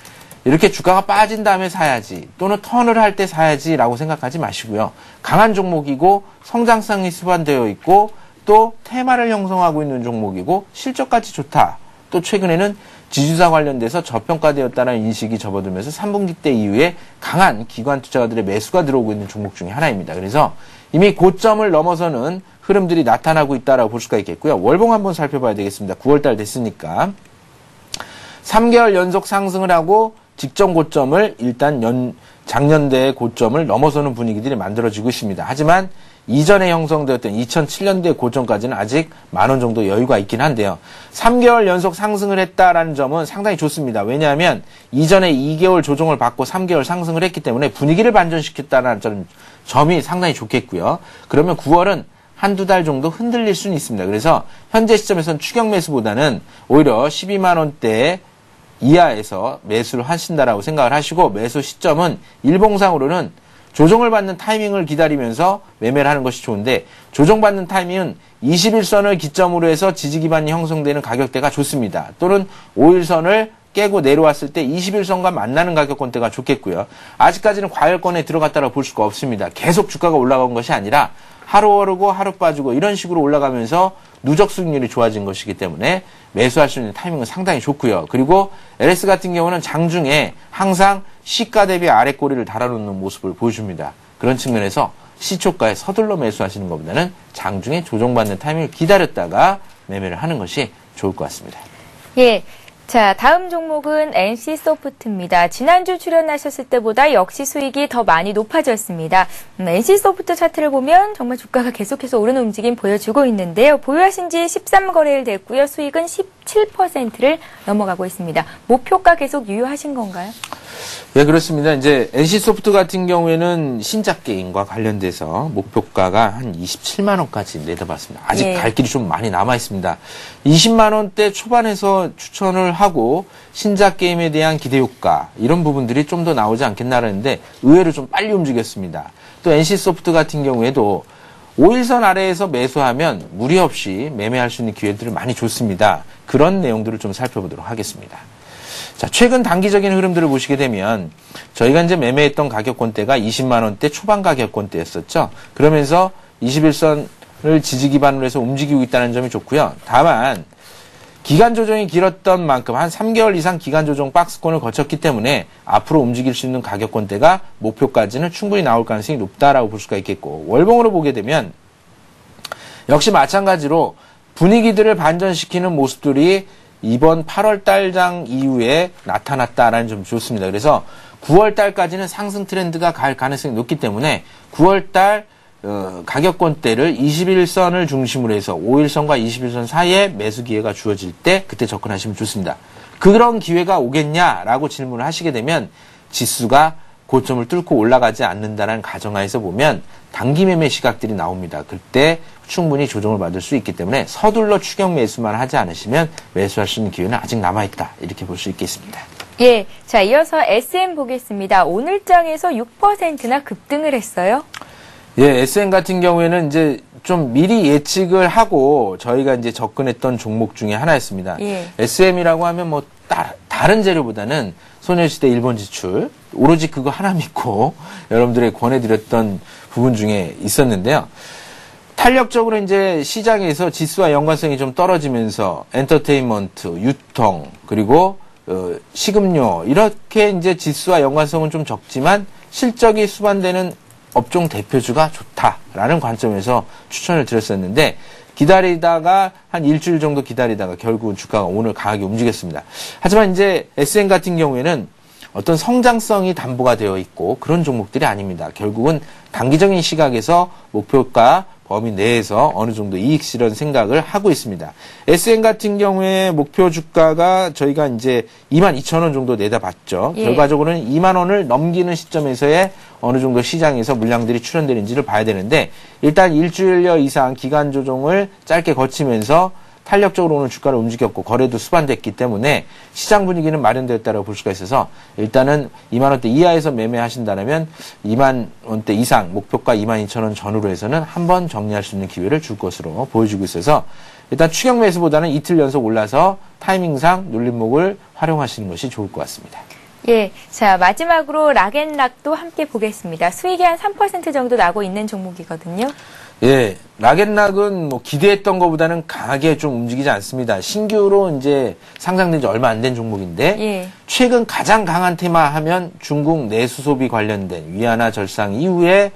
이렇게 주가가 빠진 다음에 사야지 또는 턴을 할 때 사야지라고 생각하지 마시고요. 강한 종목이고 성장성이 수반되어 있고 또 테마를 형성하고 있는 종목이고 실적까지 좋다. 또 최근에는 지주사 관련돼서 저평가되었다는 인식이 접어들면서 3분기 때 이후에 강한 기관 투자자들의 매수가 들어오고 있는 종목 중에 하나입니다. 그래서 이미 고점을 넘어서는 흐름들이 나타나고 있다라고 볼 수가 있겠고요. 월봉 한번 살펴봐야 되겠습니다. 9월달 됐으니까 3개월 연속 상승을 하고 직전 고점을 일단 작년대의 고점을 넘어서는 분위기들이 만들어지고 있습니다. 하지만 이전에 형성되었던 2007년대 고점까지는 아직 10,000원 정도 여유가 있긴 한데요. 3개월 연속 상승을 했다라는 점은 상당히 좋습니다. 왜냐하면 이전에 2개월 조정을 받고 3개월 상승을 했기 때문에 분위기를 반전시켰다는 점이 상당히 좋겠고요. 그러면 9월은 한두 달 정도 흔들릴 수는 있습니다. 그래서 현재 시점에서는 추격 매수보다는 오히려 12만 원대 이하에서 매수를 하신다라고 생각을 하시고 매수 시점은 일봉상으로는 조정을 받는 타이밍을 기다리면서 매매를 하는 것이 좋은데 조정받는 타이밍은 21선을 기점으로 해서 지지 기반이 형성되는 가격대가 좋습니다. 또는 5일선을 깨고 내려왔을 때 21선과 만나는 가격권대가 좋겠고요. 아직까지는 과열권에 들어갔다고 볼 수가 없습니다. 계속 주가가 올라간 것이 아니라 하루 오르고 하루 빠지고 이런 식으로 올라가면서 누적 수익률이 좋아진 것이기 때문에 매수할 수 있는 타이밍은 상당히 좋고요. 그리고 LS 같은 경우는 장중에 항상 시가 대비 아래 꼬리를 달아놓는 모습을 보여줍니다. 그런 측면에서 시초가에 서둘러 매수하시는 것보다는 장중에 조정받는 타이밍을 기다렸다가 매매를 하는 것이 좋을 것 같습니다. 예. 자, 다음 종목은 NC소프트입니다. 지난주 출연하셨을 때보다 역시 수익이 더 많이 높아졌습니다. NC소프트 차트를 보면 정말 주가가 계속해서 오르는 움직임 보여주고 있는데요. 보유하신 지 13거래일 됐고요. 수익은 17%를 넘어가고 있습니다. 목표가 계속 유효하신 건가요? 네, 그렇습니다. 이제 NC소프트 같은 경우에는 신작 게임과 관련돼서 목표가가 한 27만 원까지 내다봤습니다. 아직 네. 갈 길이 좀 많이 남아 있습니다. 20만 원대 초반에서 추천을 하고 신작 게임에 대한 기대 효과 이런 부분들이 좀 더 나오지 않겠나라는데 의외로 좀 빨리 움직였습니다. 또 NC소프트 같은 경우에도 5일선 아래에서 매수하면 무리 없이 매매할 수 있는 기회들을 많이 줬습니다. 그런 내용들을 좀 살펴보도록 하겠습니다. 자, 최근 단기적인 흐름들을 보시게 되면 저희가 이제 매매했던 가격권대가 20만 원대 초반 가격권대였었죠. 그러면서 21선을 지지 기반으로 해서 움직이고 있다는 점이 좋고요. 다만 기간 조정이 길었던 만큼 한 3개월 이상 기간 조정 박스권을 거쳤기 때문에 앞으로 움직일 수 있는 가격권대가 목표까지는 충분히 나올 가능성이 높다라고 볼 수가 있겠고, 월봉으로 보게 되면 역시 마찬가지로 분위기들을 반전시키는 모습들이 이번 8월 달장 이후에 나타났다라는 점이 좋습니다. 그래서 9월 달까지는 상승 트렌드가 갈 가능성이 높기 때문에 9월 달 가격권대를 21선을 중심으로 해서 5일선과 21선 사이에 매수 기회가 주어질 때 그때 접근하시면 좋습니다. 그런 기회가 오겠냐라고 질문을 하시게 되면 지수가 고점을 뚫고 올라가지 않는다는 가정하에서 보면 단기 매매 시각들이 나옵니다. 그때 충분히 조정을 받을 수 있기 때문에 서둘러 추격 매수만 하지 않으시면 매수할 수 있는 기회는 아직 남아있다. 이렇게 볼 수 있겠습니다. 예, 자 이어서 SM 보겠습니다. 오늘장에서 6%나 급등을 했어요. 예, SM 같은 경우에는 이제 좀 미리 예측을 하고 저희가 이제 접근했던 종목 중에 하나였습니다. 예. SM이라고 하면 뭐 다른 재료보다는 소녀시대 일본 지출 오로지 그거 하나 믿고 여러분들에게 권해드렸던 부분 중에 있었는데요. 탄력적으로 이제 시장에서 지수와 연관성이 좀 떨어지면서 엔터테인먼트, 유통, 그리고 식음료 이렇게 이제 지수와 연관성은 좀 적지만 실적이 수반되는 업종 대표주가 좋다라는 관점에서 추천을 드렸었는데 기다리다가 한 일주일 정도 기다리다가 결국은 주가가 오늘 강하게 움직였습니다. 하지만 이제 SM 같은 경우에는 어떤 성장성이 담보가 되어 있고 그런 종목들이 아닙니다. 결국은 단기적인 시각에서 목표가 범위 내에서 어느 정도 이익 실현 생각을 하고 있습니다. SM 같은 경우에 목표 주가가 저희가 이제 22,000원 정도 내다봤죠. 예. 결과적으로는 2만 원을 넘기는 시점에서의 어느 정도 시장에서 물량들이 출현되는지를 봐야 되는데 일단 일주일여 이상 기간 조정을 짧게 거치면서 탄력적으로 오늘 주가를 움직였고 거래도 수반됐기 때문에 시장 분위기는 마련되었다고 볼 수가 있어서 일단은 2만 원대 이하에서 매매하신다면 2만 원대 이상 목표가 22,000원 전후로 해서는 한번 정리할 수 있는 기회를 줄 것으로 보여지고 있어서 일단 추격 매수보다는 이틀 연속 올라서 타이밍상 눌림목을 활용하시는 것이 좋을 것 같습니다. 예, 자 마지막으로 락앤락도 함께 보겠습니다. 수익이 한 3% 정도 나고 있는 종목이거든요. 예, 락앤락은 뭐 기대했던 것보다는 강하게 좀 움직이지 않습니다. 신규로 이제 상장된 지 얼마 안 된 종목인데 예. 최근 가장 강한 테마 하면 중국 내수 소비 관련된 위안화 절상 이후에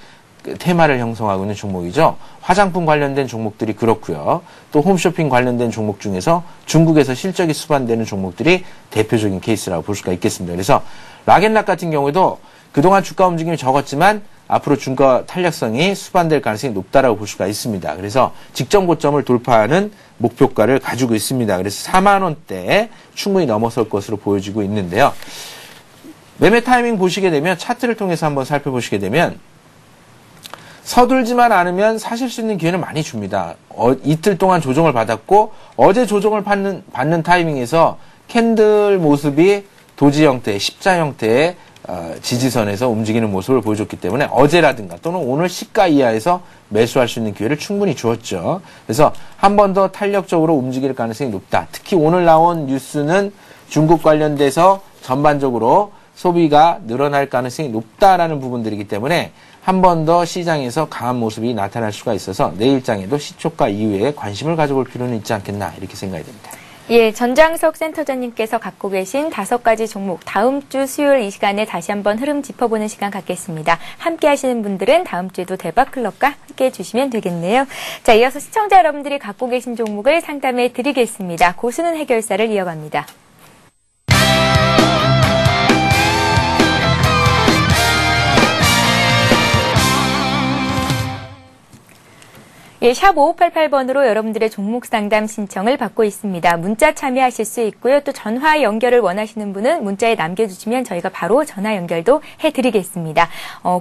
테마를 형성하고 있는 종목이죠. 화장품 관련된 종목들이 그렇고요. 또 홈쇼핑 관련된 종목 중에서 중국에서 실적이 수반되는 종목들이 대표적인 케이스라고 볼 수가 있겠습니다. 그래서 락앤락 같은 경우에도 그동안 주가 움직임이 적었지만 앞으로 주가 탄력성이 수반될 가능성이 높다라고 볼 수가 있습니다. 그래서 직전 고점을 돌파하는 목표가를 가지고 있습니다. 그래서 4만 원대에 충분히 넘어설 것으로 보여지고 있는데요. 매매 타이밍 보시게 되면 차트를 통해서 한번 살펴보시게 되면 서둘지만 않으면 사실 수 있는 기회는 많이 줍니다. 이틀 동안 조정을 받았고 어제 조정을 받는 타이밍에서 캔들 모습이 도지 형태, 십자 형태의 지지선에서 움직이는 모습을 보여줬기 때문에 어제라든가 또는 오늘 시가 이하에서 매수할 수 있는 기회를 충분히 주었죠. 그래서 한 번 더 탄력적으로 움직일 가능성이 높다. 특히 오늘 나온 뉴스는 중국 관련돼서 전반적으로 소비가 늘어날 가능성이 높다라는 부분들이기 때문에 한 번 더 시장에서 강한 모습이 나타날 수가 있어서 내일장에도 시초가 이후에 관심을 가져볼 필요는 있지 않겠나 이렇게 생각이 됩니다. 예, 전장석 센터장님께서 갖고 계신 5가지 종목 다음 주 수요일 이 시간에 다시 한번 흐름 짚어보는 시간 갖겠습니다. 함께 하시는 분들은 다음 주에도 대박클럽과 함께 해주시면 되겠네요. 자, 이어서 시청자 여러분들이 갖고 계신 종목을 상담해 드리겠습니다. 고수는 해결사를 이어갑니다. 예, 샵 5588번으로 여러분들의 종목 상담 신청을 받고 있습니다. 문자 참여하실 수 있고요. 또 전화 연결을 원하시는 분은 문자에 남겨주시면 저희가 바로 전화 연결도 해드리겠습니다.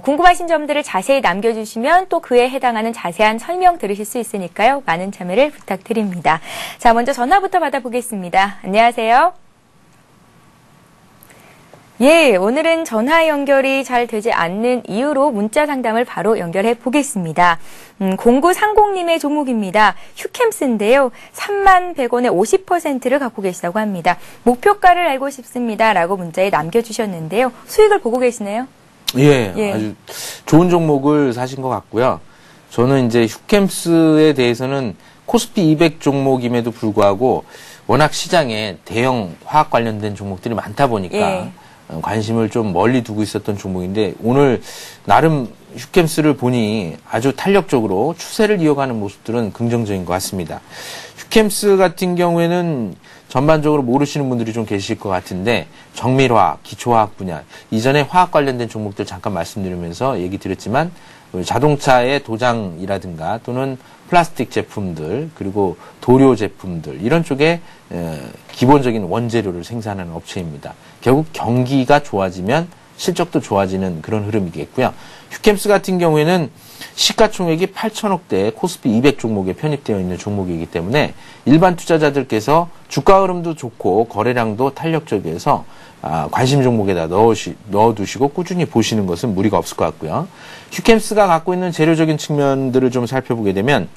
궁금하신 점들을 자세히 남겨주시면 또 그에 해당하는 자세한 설명 들으실 수 있으니까요. 많은 참여를 부탁드립니다. 자, 먼저 전화부터 받아보겠습니다. 안녕하세요. 예, 오늘은 전화 연결이 잘 되지 않는 이유로 문자 상담을 바로 연결해 보겠습니다. 0930님의 종목입니다. 휴캠스인데요. 31,100원에 50%를 갖고 계시다고 합니다. 목표가를 알고 싶습니다. 라고 문자에 남겨주셨는데요. 수익을 보고 계시네요? 예, 아주 좋은 종목을 사신 것 같고요. 저는 이제 휴캠스에 대해서는 코스피 200 종목임에도 불구하고 워낙 시장에 대형 화학 관련된 종목들이 많다 보니까 관심을 좀 멀리 두고 있었던 종목인데 오늘 나름 휴캠스를 보니 아주 탄력적으로 추세를 이어가는 모습들은 긍정적인 것 같습니다. 휴캠스 같은 경우에는 전반적으로 모르시는 분들이 좀 계실 것 같은데 정밀화학, 기초화학 분야, 이전에 화학 관련된 종목들 잠깐 말씀드리면서 얘기 드렸지만 자동차의 도장이라든가 또는 플라스틱 제품들 그리고 도료 제품들 이런 쪽에 기본적인 원재료를 생산하는 업체입니다. 결국 경기가 좋아지면 실적도 좋아지는 그런 흐름이겠고요. 휴캠스 같은 경우에는 시가총액이 8천억대 코스피 200 종목에 편입되어 있는 종목이기 때문에 일반 투자자들께서 주가 흐름도 좋고 거래량도 탄력적이어서 관심 종목에다 넣어두시고 꾸준히 보시는 것은 무리가 없을 것 같고요. 휴캠스가 갖고 있는 재료적인 측면들을 좀 살펴보게 되면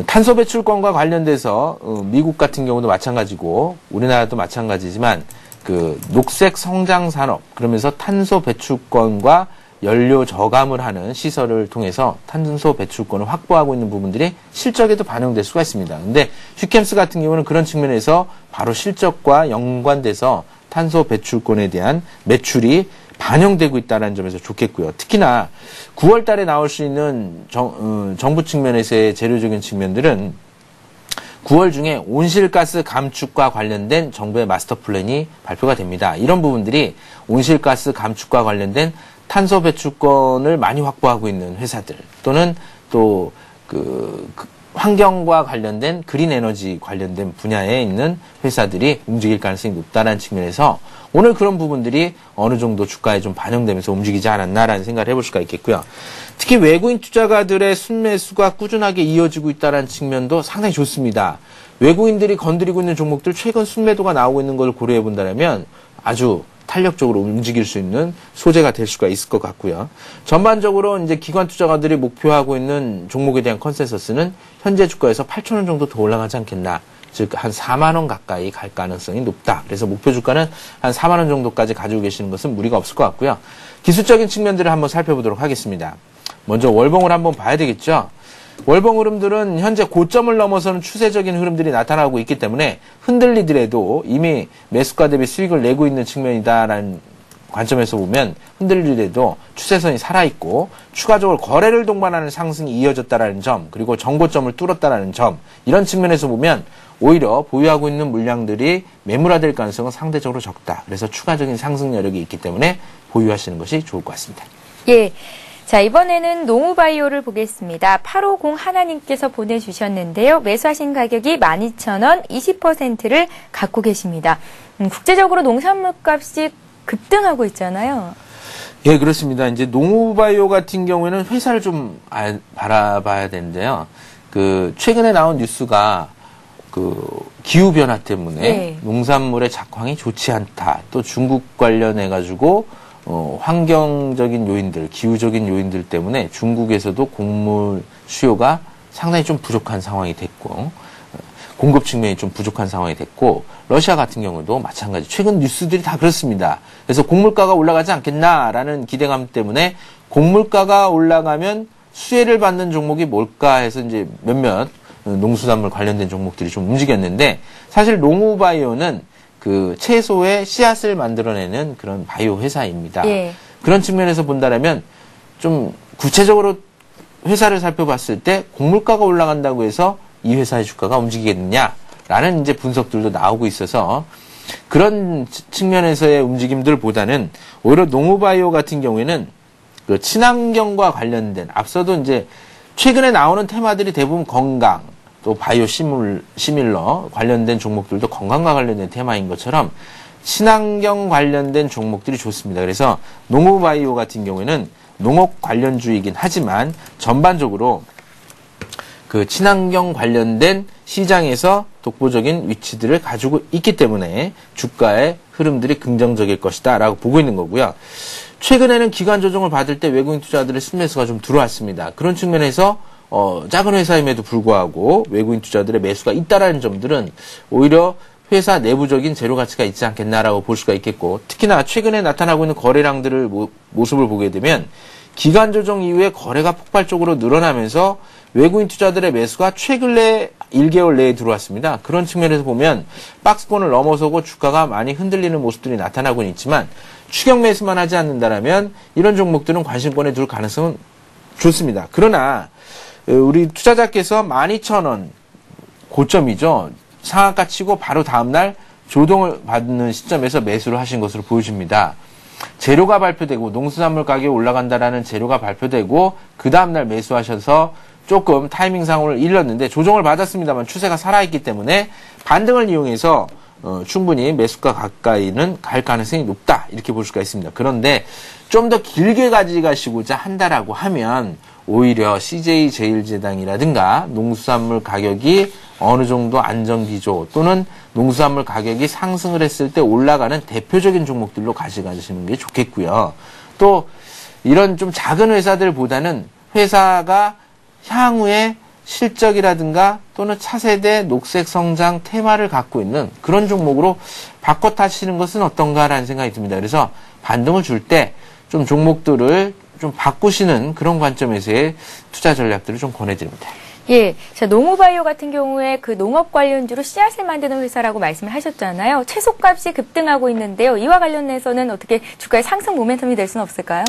탄소 배출권과 관련돼서 미국 같은 경우도 마찬가지고 우리나라도 마찬가지지만 그 녹색 성장 산업 그러면서 탄소 배출권과 연료 저감을 하는 시설을 통해서 탄소 배출권을 확보하고 있는 부분들이 실적에도 반영될 수가 있습니다. 근데 휴캠스 같은 경우는 그런 측면에서 바로 실적과 연관돼서 탄소 배출권에 대한 매출이 반영되고 있다는 점에서 좋겠고요. 특히나 9월 달에 나올 수 있는 정부 측면에서의 재료적인 측면들은 9월 중에 온실가스 감축과 관련된 정부의 마스터 플랜이 발표가 됩니다. 이런 부분들이 온실가스 감축과 관련된 탄소 배출권을 많이 확보하고 있는 회사들 또는 또 환경과 관련된 그린 에너지 관련된 분야에 있는 회사들이 움직일 가능성이 높다는 측면에서 오늘 그런 부분들이 어느 정도 주가에 좀 반영되면서 움직이지 않았나라는 생각을 해볼 수가 있겠고요. 특히 외국인 투자가들의 순매수가 꾸준하게 이어지고 있다는 측면도 상당히 좋습니다. 외국인들이 건드리고 있는 종목들 최근 순매도가 나오고 있는 걸 고려해 본다면 아주 탄력적으로 움직일 수 있는 소재가 될 수가 있을 것 같고요. 전반적으로 이제 기관 투자가들이 목표하고 있는 종목에 대한 컨센서스는 현재 주가에서 8,000원 정도 더 올라가지 않겠나. 즉, 한 4만원 가까이 갈 가능성이 높다. 그래서 목표 주가는 한 4만원 정도까지 가지고 계시는 것은 무리가 없을 것 같고요. 기술적인 측면들을 한번 살펴보도록 하겠습니다. 먼저 월봉을 한번 봐야 되겠죠. 월봉 흐름들은 현재 고점을 넘어서는 추세적인 흐름들이 나타나고 있기 때문에 흔들리더라도 이미 매수가 대비 수익을 내고 있는 측면이다라는 관점에서 보면 흔들리더라도 추세선이 살아있고 추가적으로 거래를 동반하는 상승이 이어졌다라는 점 그리고 정고점을 뚫었다라는 점 이런 측면에서 보면 오히려 보유하고 있는 물량들이 매물화될 가능성은 상대적으로 적다. 그래서 추가적인 상승 여력이 있기 때문에 보유하시는 것이 좋을 것 같습니다. 예. 자, 이번에는 농우바이오를 보겠습니다. 850 하나님께서 보내주셨는데요. 매수하신 가격이 12,000원, 20%를 갖고 계십니다. 국제적으로 농산물 값이 급등하고 있잖아요. 예, 그렇습니다. 이제 농우바이오 같은 경우에는 회사를 좀 바라봐야 되는데요. 최근에 나온 뉴스가 기후변화 때문에 농산물의 작황이 좋지 않다. 또 중국 관련해가지고 환경적인 요인들, 기후적인 요인들 때문에 중국에서도 곡물 수요가 상당히 좀 부족한 상황이 됐고, 공급 측면이 좀 부족한 상황이 됐고, 러시아 같은 경우도 마찬가지. 최근 뉴스들이 다 그렇습니다. 그래서 곡물가가 올라가지 않겠나라는 기대감 때문에 곡물가가 올라가면 수혜를 받는 종목이 뭘까 해서 이제 몇몇 농수산물 관련된 종목들이 좀 움직였는데, 사실 농우바이오는 채소의 씨앗을 만들어내는 그런 바이오 회사입니다. 예. 그런 측면에서 본다면 좀 구체적으로 회사를 살펴봤을 때 곡물가가 올라간다고 해서 이 회사의 주가가 움직이겠느냐라는 이제 분석들도 나오고 있어서 그런 측면에서의 움직임들보다는 오히려 농우바이오 같은 경우에는 친환경과 관련된 앞서도 이제 최근에 나오는 테마들이 대부분 건강 또 바이오 시밀러 관련된 종목들도 건강과 관련된 테마인 것처럼 친환경 관련된 종목들이 좋습니다. 그래서 농우바이오 같은 경우에는 농업 관련주이긴 하지만 전반적으로 그 친환경 관련된 시장에서 독보적인 위치들을 가지고 있기 때문에 주가의 흐름들이 긍정적일 것이다 라고 보고 있는 거고요. 최근에는 기관 조정을 받을 때 외국인 투자들의 순매수가 좀 들어왔습니다. 그런 측면에서 작은 회사임에도 불구하고 외국인 투자들의 매수가 있다라는 점들은 오히려 회사 내부적인 재료 가치가 있지 않겠나라고 볼 수가 있겠고, 특히나 최근에 나타나고 있는 거래량들을 모습을 보게 되면 기간 조정 이후에 거래가 폭발적으로 늘어나면서 외국인 투자들의 매수가 최근에 1개월 내에 들어왔습니다. 그런 측면에서 보면 박스권을 넘어서고 주가가 많이 흔들리는 모습들이 나타나고는 있지만 추격 매수만 하지 않는다라면 이런 종목들은 관심권에 둘 가능성은 좋습니다. 그러나 우리 투자자께서 12,000원 고점이죠. 상한가 치고 바로 다음날 조동을 받는 시점에서 매수를 하신 것으로 보여집니다. 재료가 발표되고 농수산물 가격이 올라간다라는 재료가 발표되고 그 다음날 매수하셔서 조금 타이밍상으로 일렀는데 조정을 받았습니다만 추세가 살아있기 때문에 반등을 이용해서 충분히 매수가 가까이는 갈 가능성이 높다 이렇게 볼 수가 있습니다. 그런데 좀 더 길게 가져가시고자 한다라고 하면 오히려 CJ제일제당이라든가 농수산물 가격이 어느 정도 안정기조 또는 농수산물 가격이 상승을 했을 때 올라가는 대표적인 종목들로 가져가시는 게 좋겠고요. 또 이런 좀 작은 회사들보다는 회사가 향후에 실적이라든가 또는 차세대 녹색 성장 테마를 갖고 있는 그런 종목으로 바꿔 타시는 것은 어떤가라는 생각이 듭니다. 그래서 반등을 줄 때 좀 종목들을 좀 바꾸시는 그런 관점에서의 투자 전략들을 좀 권해드립니다. 예, 자, 농우바이오 같은 경우에 그 농업 관련주로 씨앗을 만드는 회사라고 말씀을 하셨잖아요. 채소값이 급등하고 있는데요. 이와 관련해서는 어떻게 주가의 상승 모멘텀이 될 수는 없을까요?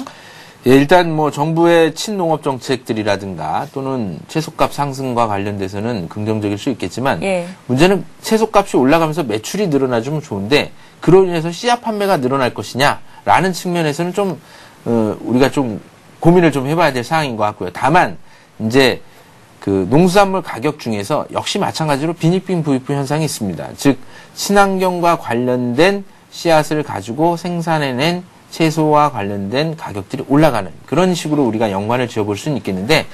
예, 일단 뭐 정부의 친농업 정책들이라든가 또는 채소값 상승과 관련돼서는 긍정적일 수 있겠지만 예. 문제는 채소값이 올라가면서 매출이 늘어나주면 좋은데 그로 인해서 씨앗 판매가 늘어날 것이냐라는 측면에서는 좀 우리가 좀 고민을 좀 해봐야 될 사항인 것 같고요. 다만 이제 그 농수산물 가격 중에서 역시 마찬가지로 비니핑 부익부 현상이 있습니다. 즉 친환경과 관련된 씨앗을 가지고 생산해낸 채소와 관련된 가격들이 올라가는 그런 식으로 우리가 연관을 지어볼 수는 있겠는데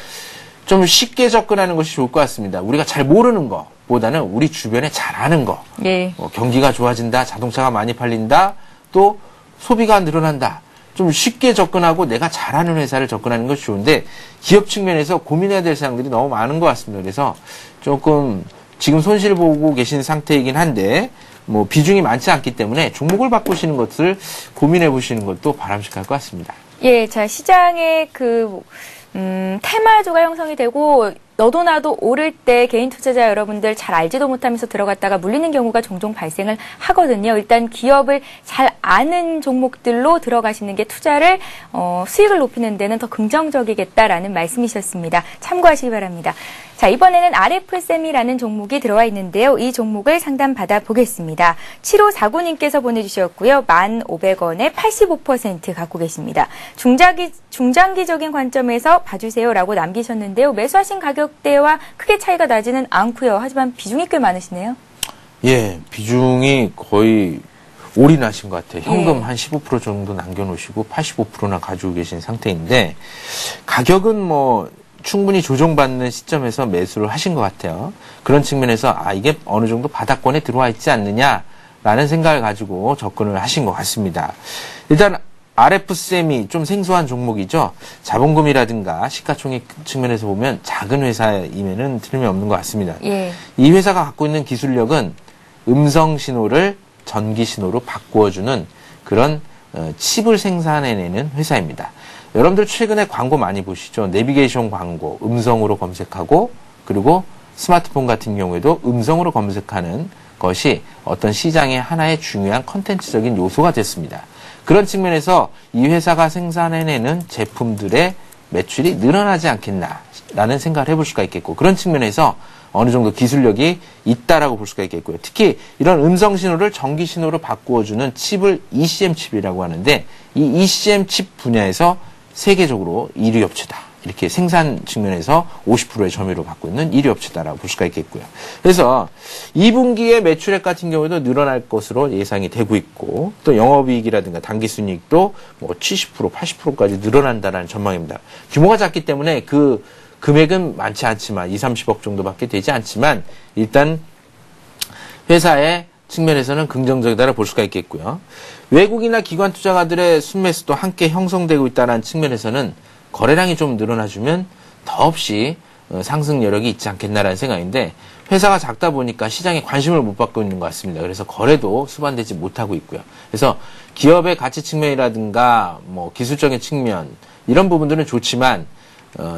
좀 쉽게 접근하는 것이 좋을 것 같습니다. 우리가 잘 모르는 것보다는 우리 주변에 잘 아는 거. 예. 경기가 좋아진다, 자동차가 많이 팔린다, 또 소비가 늘어난다. 좀 쉽게 접근하고 내가 잘하는 회사를 접근하는 것이 좋은데 기업 측면에서 고민해야 될 사항들이 너무 많은 것 같습니다. 그래서 조금 지금 손실 보고 계신 상태이긴 한데 뭐 비중이 많지 않기 때문에 종목을 바꾸시는 것을 고민해 보시는 것도 바람직할 것 같습니다. 예, 자, 시장에 테마주가 형성이 되고 너도 나도 오를 때 개인 투자자 여러분들 잘 알지도 못하면서 들어갔다가 물리는 경우가 종종 발생을 하거든요. 일단 기업을 잘 아는 종목들로 들어가시는 게 투자를 수익을 높이는 데는 더 긍정적이겠다라는 말씀이셨습니다. 참고하시기 바랍니다. 자, 이번에는 RF세미라는 종목이 들어와 있는데요. 이 종목을 상담 받아보겠습니다. 7549님께서 보내주셨고요. 1,500원에 85% 갖고 계십니다. 중장기적인 관점에서 봐주세요라고 남기셨는데요. 매수하신 가격대와 크게 차이가 나지는 않고요. 하지만 비중이 꽤 많으시네요. 예, 비중이 거의 올인하신 것 같아요. 현금 예. 한 15% 정도 남겨놓으시고 85%나 가지고 계신 상태인데 가격은 뭐 충분히 조정받는 시점에서 매수를 하신 것 같아요. 그런 측면에서 이게 어느 정도 바닥권에 들어와 있지 않느냐라는 생각을 가지고 접근을 하신 것 같습니다. 일단 RF세미 좀 생소한 종목이죠. 자본금이라든가 시가총액 측면에서 보면 작은 회사임에는 틀림없는 것 같습니다. 예. 이 회사가 갖고 있는 기술력은 음성 신호를 전기 신호로 바꾸어주는 그런 칩을 생산해내는 회사입니다. 여러분들 최근에 광고 많이 보시죠. 내비게이션 광고, 음성으로 검색하고 그리고 스마트폰 같은 경우에도 음성으로 검색하는 것이 어떤 시장의 하나의 중요한 컨텐츠적인 요소가 됐습니다. 그런 측면에서 이 회사가 생산해내는 제품들의 매출이 늘어나지 않겠나라는 생각을 해볼 수가 있겠고 그런 측면에서 어느 정도 기술력이 있다라고 볼 수가 있겠고요. 특히 이런 음성 신호를 전기 신호로 바꾸어주는 칩을 ECM 칩이라고 하는데 이 ECM 칩 분야에서 세계적으로 1위 업체다. 이렇게 생산 측면에서 50%의 점유율을 갖고 있는 1위 업체다라고 볼 수가 있겠고요. 그래서 2분기에 매출액 같은 경우에도 늘어날 것으로 예상이 되고 있고 또 영업이익이라든가 단기순이익도 뭐 70%, 80%까지 늘어난다는 전망입니다. 규모가 작기 때문에 그 금액은 많지 않지만 2, 30억 정도밖에 되지 않지만 일단 회사의 측면에서는 긍정적이다라 볼 수가 있겠고요. 외국이나 기관 투자가들의 순매수도 함께 형성되고 있다는 측면에서는 거래량이 좀 늘어나주면 더없이 상승 여력이 있지 않겠나라는 생각인데 회사가 작다 보니까 시장에 관심을 못 받고 있는 것 같습니다. 그래서 거래도 수반되지 못하고 있고요. 그래서 기업의 가치 측면이라든가 뭐 기술적인 측면 이런 부분들은 좋지만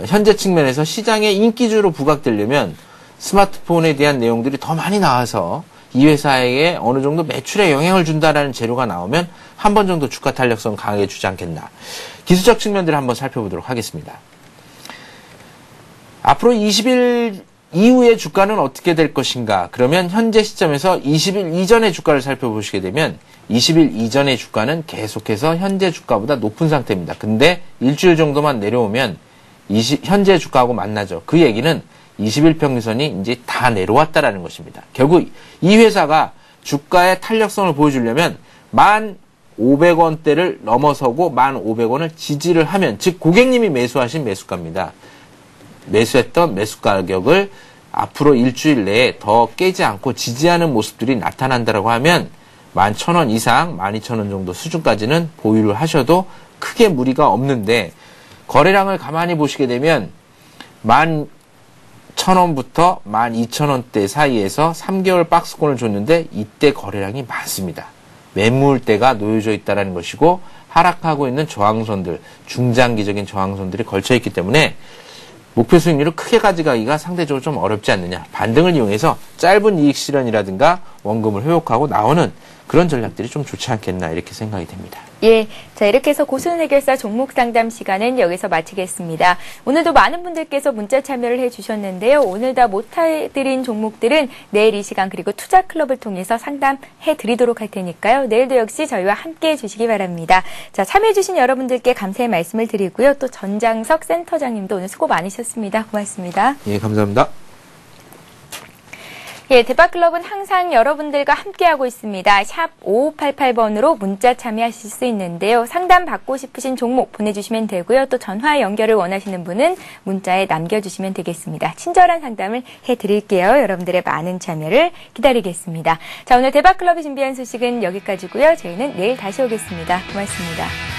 현재 측면에서 시장의 인기주로 부각되려면 스마트폰에 대한 내용들이 더 많이 나와서 이 회사에게 어느 정도 매출에 영향을 준다라는 재료가 나오면 한 번 정도 주가 탄력성 강하게 주지 않겠나. 기술적 측면들을 한번 살펴보도록 하겠습니다. 앞으로 20일 이후의 주가는 어떻게 될 것인가? 그러면 현재 시점에서 20일 이전의 주가를 살펴보시게 되면 20일 이전의 주가는 계속해서 현재 주가보다 높은 상태입니다. 근데 일주일 정도만 내려오면 현재 주가하고 만나죠. 그 얘기는 20일 평균선이 이제 다 내려왔다라는 것입니다. 결국 이 회사가 주가의 탄력성을 보여주려면 1,500원대를 넘어서고 1,500원을 지지를 하면, 즉 고객님이 매수하신 매수가입니다. 매수했던 매수 가격을 앞으로 일주일 내에 더 깨지 않고 지지하는 모습들이 나타난다라고 하면 11,000원 이상, 12,000원 정도 수준까지는 보유를 하셔도 크게 무리가 없는데, 거래량을 가만히 보시게 되면 11,000원부터 12,000원대 사이에서 3개월 박스권을 줬는데 이때 거래량이 많습니다. 매물대가 놓여져 있다는 것이고 하락하고 있는 저항선들, 중장기적인 저항선들이 걸쳐있기 때문에 목표 수익률을 크게 가져가기가 상대적으로 좀 어렵지 않느냐. 반등을 이용해서 짧은 이익 실현이라든가 원금을 회복하고 나오는 그런 전략들이 좀 좋지 않겠나 이렇게 생각이 됩니다. 예, 자 이렇게 해서 고수는 해결사 종목 상담 시간은 여기서 마치겠습니다. 오늘도 많은 분들께서 문자 참여를 해주셨는데요. 오늘 다 못해드린 종목들은 내일 이 시간 그리고 투자클럽을 통해서 상담해드리도록 할 테니까요. 내일도 역시 저희와 함께해 주시기 바랍니다. 자 참여해주신 여러분들께 감사의 말씀을 드리고요. 또 전장석 센터장님도 오늘 수고 많으셨습니다. 고맙습니다. 예, 감사합니다. 예, 대박클럽은 항상 여러분들과 함께하고 있습니다. 샵 5588번으로 문자 참여하실 수 있는데요. 상담 받고 싶으신 종목 보내주시면 되고요. 또 전화 연결을 원하시는 분은 문자에 남겨주시면 되겠습니다. 친절한 상담을 해드릴게요. 여러분들의 많은 참여를 기다리겠습니다. 자, 오늘 대박클럽이 준비한 소식은 여기까지고요. 저희는 내일 다시 오겠습니다. 고맙습니다.